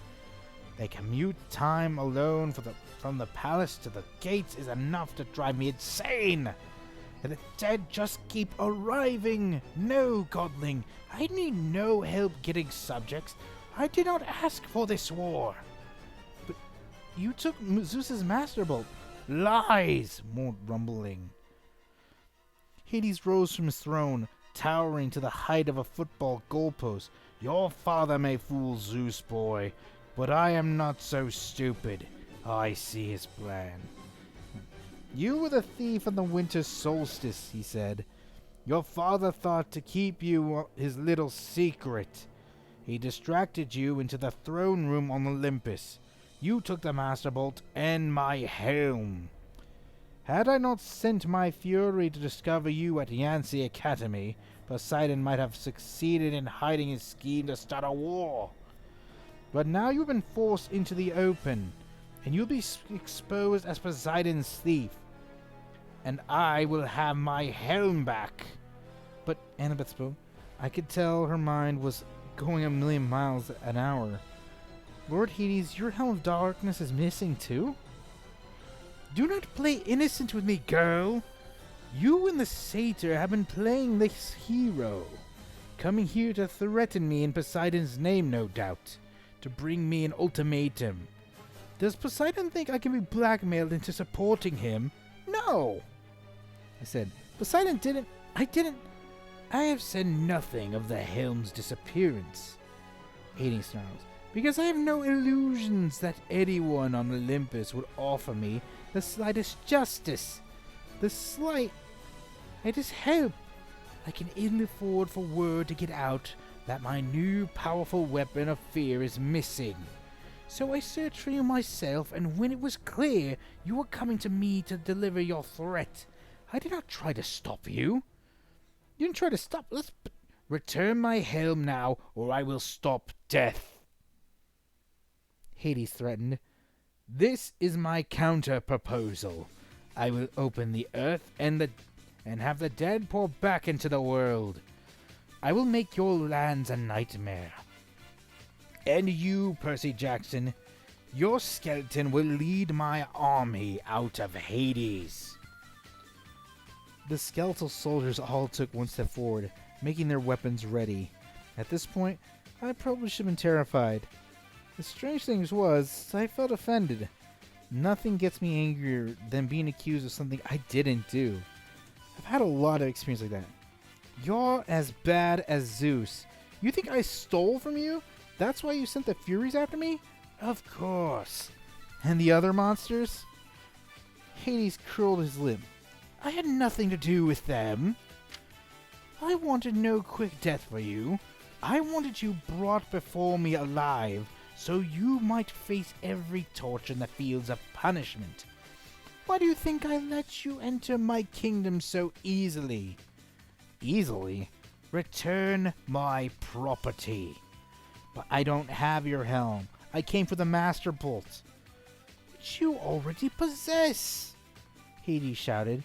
The commute time alone from the palace to the gates is enough to drive me insane. And the dead just keep arriving. No, godling, I need no help getting subjects. I did not ask for this war. But you took Zeus's master bolt. Lies, more rumbling. Hades rose from his throne, towering to the height of a football goalpost. Your father may fool Zeus, boy, but I am not so stupid. I see his plan. You were the thief on the winter solstice, he said. Your father thought to keep you his little secret. He distracted you into the throne room on Olympus. You took the Master Bolt and my helm. Had I not sent my fury to discover you at Yancy Academy, Poseidon might have succeeded in hiding his scheme to start a war. But now you've been forced into the open, and you'll be exposed as Poseidon's thief. And I will have my helm back. But Annabeth spoke. I could tell her mind was going a million miles an hour. Lord Hades, your helm of darkness is missing too? Do not play innocent with me, girl. You and the satyr have been playing this hero, coming here to threaten me in Poseidon's name, no doubt, to bring me an ultimatum. Does Poseidon think I can be blackmailed into supporting him? No! I said, Poseidon didn't. I have said nothing of the helm's disappearance. Hades snarls. Because I have no illusions that anyone on Olympus would offer me the slightest justice. The slightest help. I can easily afford for word to get out that my new powerful weapon of fear is missing. So I searched for you myself, and when it was clear you were coming to me to deliver your threat, I did not try to stop you. You didn't try to stop us, but return my helm now, or I will stop death. Hades threatened. This is my counter-proposal. I will open the earth and have the dead pour back into the world. I will make your lands a nightmare. And you, Percy Jackson, your skeleton will lead my army out of Hades. The skeletal soldiers all took one step forward, making their weapons ready. At this point, I probably should have been terrified. The strange thing was, I felt offended. Nothing gets me angrier than being accused of something I didn't do. I've had a lot of experience like that. You're as bad as Zeus. You think I stole from you? That's why you sent the Furies after me? Of course. And the other monsters? Hades curled his lip. I had nothing to do with them. I wanted no quick death for you. I wanted you brought before me alive, so you might face every torture in the fields of punishment. Why do you think I let you enter my kingdom so easily? Easily? Return my property. But I don't have your helm. I came for the Master Bolt. Which you already possess, Hades shouted.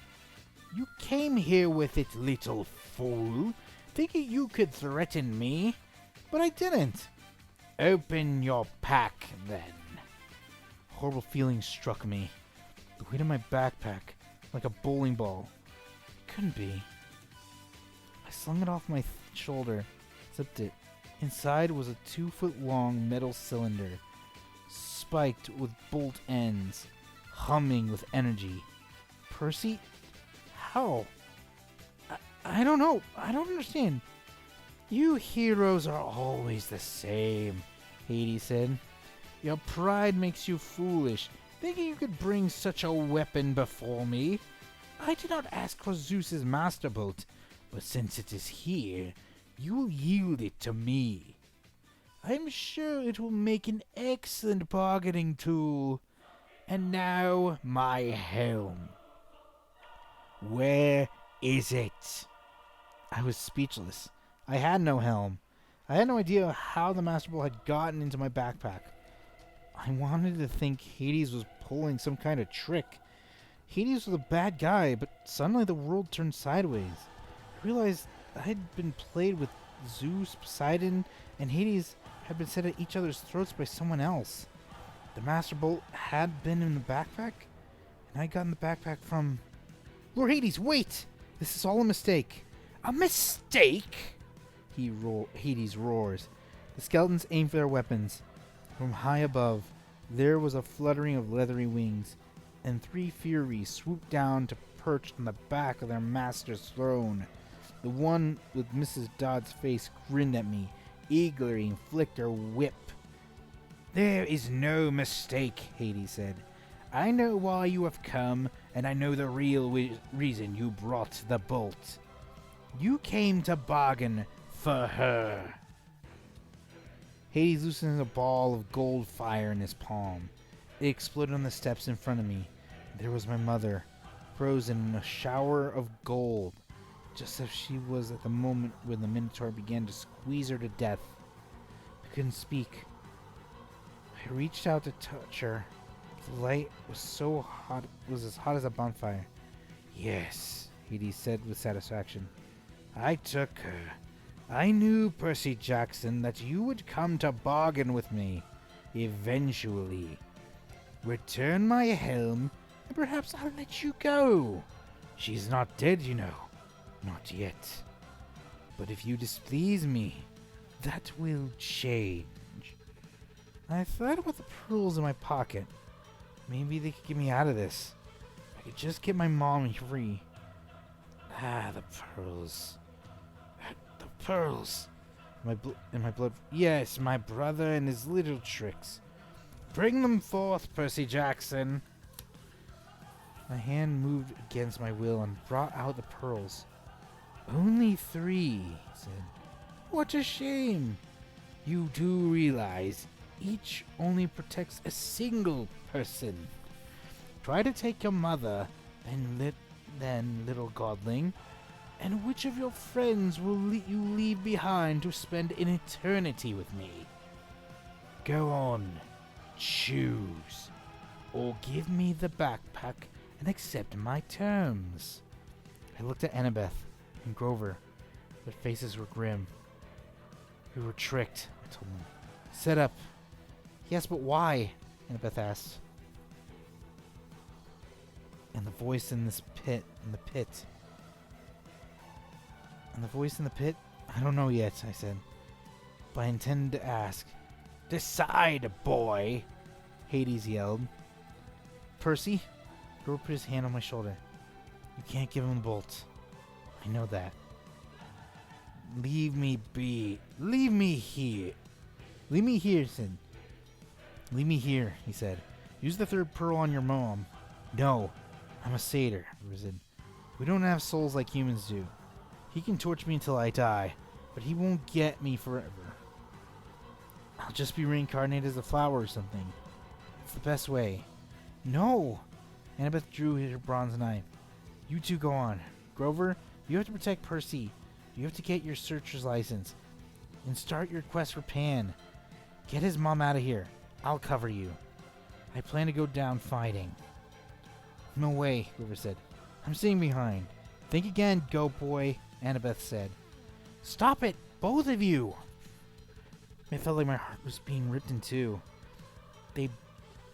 You came here with it, little fool, thinking you could threaten me, but I didn't. Open your pack, then. Horrible feeling struck me. The weight of my backpack, like a bowling ball. It couldn't be. I slung it off my shoulder, zipped it. Inside was a 2-foot-long metal cylinder, spiked with bolt ends, humming with energy. Percy, How? I don't know. I don't understand. You heroes are always the same, Hades said. Your pride makes you foolish, thinking you could bring such a weapon before me. I did not ask for Zeus's master bolt, but since it is here, you will yield it to me. I'm sure it will make an excellent bargaining tool. And now, my helm. Where is it? I was speechless. I had no helm. I had no idea how the Master Bolt had gotten into my backpack. I wanted to think Hades was pulling some kind of trick. Hades was a bad guy, but suddenly the world turned sideways. I realized I had been played with Zeus, Poseidon, and Hades had been set at each other's throats by someone else. The Master Bolt had been in the backpack, and I had gotten the backpack from... Lord Hades, wait! This is all a mistake. A mistake? Hades roars. The skeletons aim for their weapons. From high above, there was a fluttering of leathery wings, and 3 Furies swooped down to perch on the back of their master's throne. The one with Mrs. Dodd's face grinned at me, eagerly and flicked her whip. There is no mistake, Hades said. I know why you have come, and I know the real reason you brought the bolt. You came to bargain for her. Hades loosened a ball of gold fire in his palm. It exploded on the steps in front of me. There was my mother, frozen in a shower of gold, just as she was at the moment when the Minotaur began to squeeze her to death. I couldn't speak. I reached out to touch her. The light was so hot, it was as hot as a bonfire. Yes, Hades said with satisfaction. I took her. I knew, Percy Jackson, that you would come to bargain with me. Eventually. Return my helm, and perhaps I'll let you go. She's not dead, you know. Not yet. But if you displease me, that will change. I thought about the pearls in my pocket. Maybe they could get me out of this. I could just get my mom free. The pearls. The pearls. My blood. Yes, my brother and his little tricks. Bring them forth, Percy Jackson. My hand moved against my will and brought out the pearls. Only 3, he said. What a shame. You do realize each only protects a single person. Try to take your mother, then little godling, and which of your friends will you leave behind to spend an eternity with me? Go on, choose, or give me the backpack and accept my terms. I looked at Annabeth and Grover. Their faces were grim. We were tricked, I told them. Set up. Yes, but why? Annabeth asked. And the voice in the pit. And the voice in the pit? I don't know yet, I said. But I intend to ask. Decide, boy! Hades yelled. Percy? Grover put his hand on my shoulder. You can't give him the bolt. I know that. Leave me be. Leave me here. Leave me here, Sid. Leave me here, he said. Use the 3rd pearl on your mom. No, I'm a satyr, Grover said. We don't have souls like humans do. He can torture me until I die, but he won't get me forever. I'll just be reincarnated as a flower or something. It's the best way. No! Annabeth drew her bronze knife. You two go on. Grover, you have to protect Percy. You have to get your searcher's license. And start your quest for Pan. Get his mom out of here. I'll cover you. I plan to go down fighting. No way, Grover said. I'm staying behind. Think again, goat boy, Annabeth said. Stop it, both of you! It felt like my heart was being ripped in two. They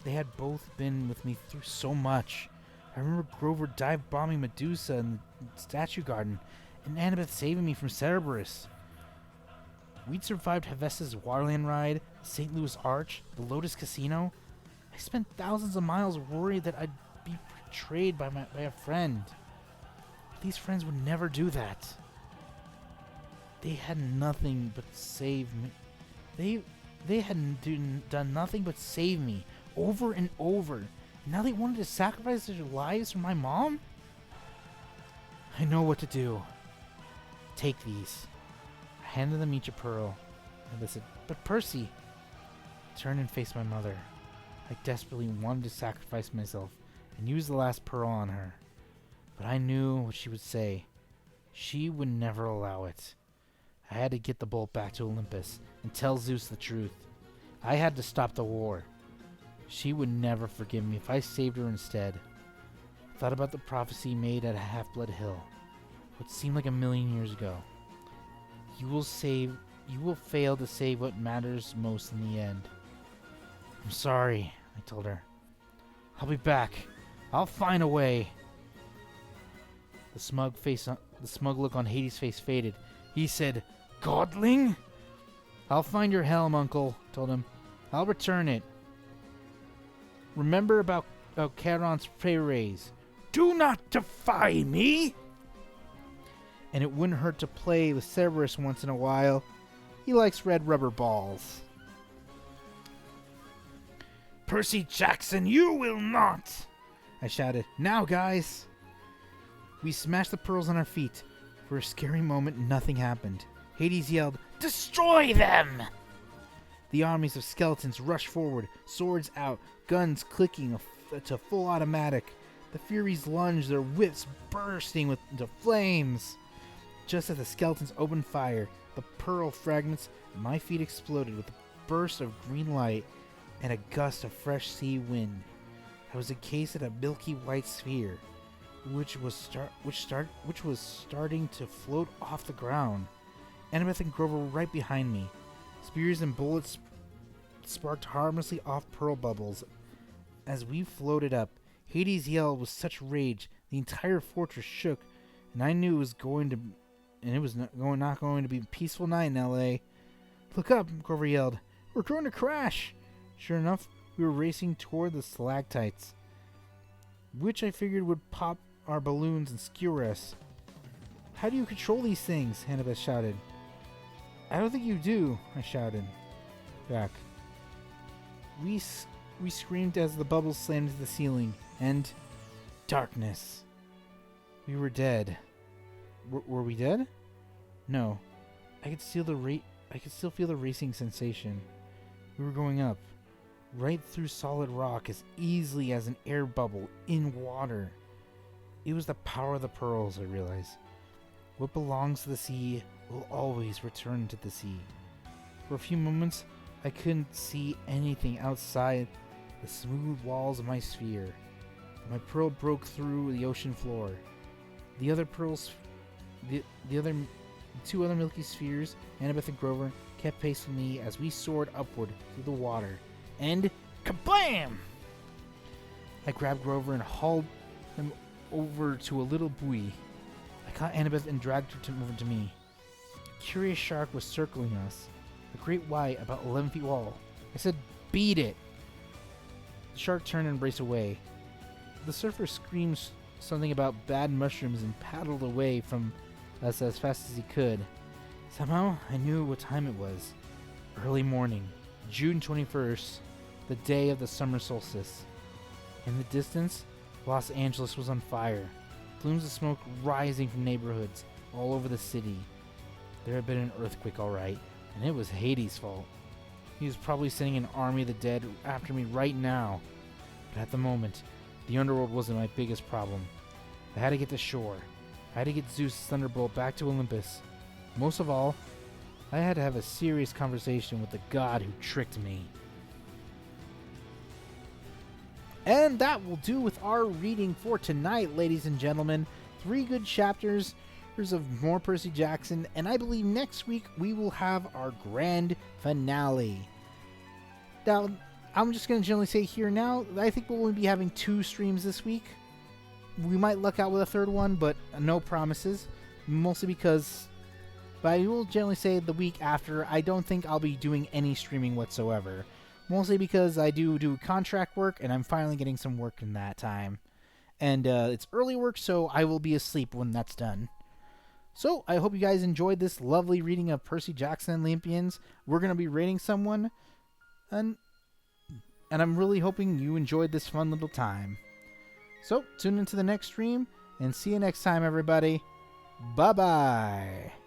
had both been with me through so much. I remember Grover dive bombing Medusa in the statue garden, and Annabeth saving me from Cerberus. We'd survived Hephaestus' Waterland ride, St. Louis Arch, the Lotus Casino. I spent thousands of miles worried that I'd be betrayed by a friend. these friends would never do that. They had nothing but save me. They had done nothing but save me over and over. And now they wanted to sacrifice their lives for my mom? I know what to do. Take these. I handed them each a pearl. And I said, but Percy. I turned and faced my mother. I desperately wanted to sacrifice myself and use the last pearl on her. But I knew what she would say. She would never allow it. I had to get the bolt back to Olympus and tell Zeus the truth. I had to stop the war. She would never forgive me if I saved her instead. I thought about the prophecy made at Half-Blood Hill, what seemed like 1,000,000 years ago. You will fail to save what matters most in the end. I'm sorry, I told her. I'll be back. I'll find a way. The smug look on Hades' face faded. He said, Godling? I'll find your helm, Uncle, told him. I'll return it. Remember about Charon's praise. Do not defy me! And it wouldn't hurt to play with Cerberus once in a while. He likes red rubber balls. Percy Jackson, you will not! I shouted. Now, guys! We smashed the pearls on our feet. For a scary moment, nothing happened. Hades yelled, Destroy them! The armies of skeletons rushed forward, swords out, guns clicking to full automatic. The Furies lunged, their whips bursting into flames. Just as the skeletons opened fire, the pearl fragments at my feet exploded with a burst of green light and a gust of fresh sea wind. I was encased in a milky white sphere, which was starting to float off the ground. Annabeth and Grover were right behind me. Spears and bullets sparked harmlessly off pearl bubbles. As we floated up, Hades yelled with such rage the entire fortress shook, and I knew it was not going to be a peaceful night in L.A. Look up, Grover yelled. We're going to crash! Sure enough, we were racing toward the stalactites, which I figured would pop our balloons and skewer us. How do you control these things? Annabeth shouted. I don't think you do, I shouted back. We screamed as the bubbles slammed into the ceiling, and darkness. We were dead. Were we dead? No. I could still feel the racing sensation. We were going up, right through solid rock as easily as an air bubble in water. It was the power of the pearls, I realized. What belongs to the sea will always return to the sea. For a few moments, I couldn't see anything outside the smooth walls of my sphere. My pearl broke through the ocean floor. The other pearls, the two other milky spheres, Annabeth and Grover, kept pace with me as we soared upward through the water. And kablam! I grabbed Grover and hauled him over to a little buoy. I caught Annabeth and dragged her over to me. A curious shark was circling us, a great white about 11 feet tall. I said, beat it! The shark turned and raced away. The surfer screamed something about bad mushrooms and paddled away from us as fast as he could. Somehow, I knew what time it was. Early morning, June 21st, the day of the summer solstice. In the distance, Los Angeles was on fire, plumes of smoke rising from neighborhoods all over the city. There had been an earthquake, all right, and it was Hades' fault. He was probably sending an army of the dead after me right now. But at the moment, the underworld wasn't my biggest problem. I had to get to shore. I had to get Zeus' thunderbolt back to Olympus. Most of all, I had to have a serious conversation with the god who tricked me. And that will do with our reading for tonight, ladies and gentlemen. 3 good chapters of more Percy Jackson, and I believe next week we will have our grand finale. Now, I'm just going to generally say here now, I think we'll only be having 2 streams this week. We might luck out with a 3rd one, but no promises. Mostly because, but I will generally say the week after, I don't think I'll be doing any streaming whatsoever. Mostly because I do contract work, and I'm finally getting some work in that time. and it's early work, so I will be asleep when that's done. So I hope you guys enjoyed this lovely reading of Percy Jackson and the Olympians. We're going to be rating someone, and I'm really hoping you enjoyed this fun little time. So tune into the next stream, and see you next time, everybody. Bye-bye.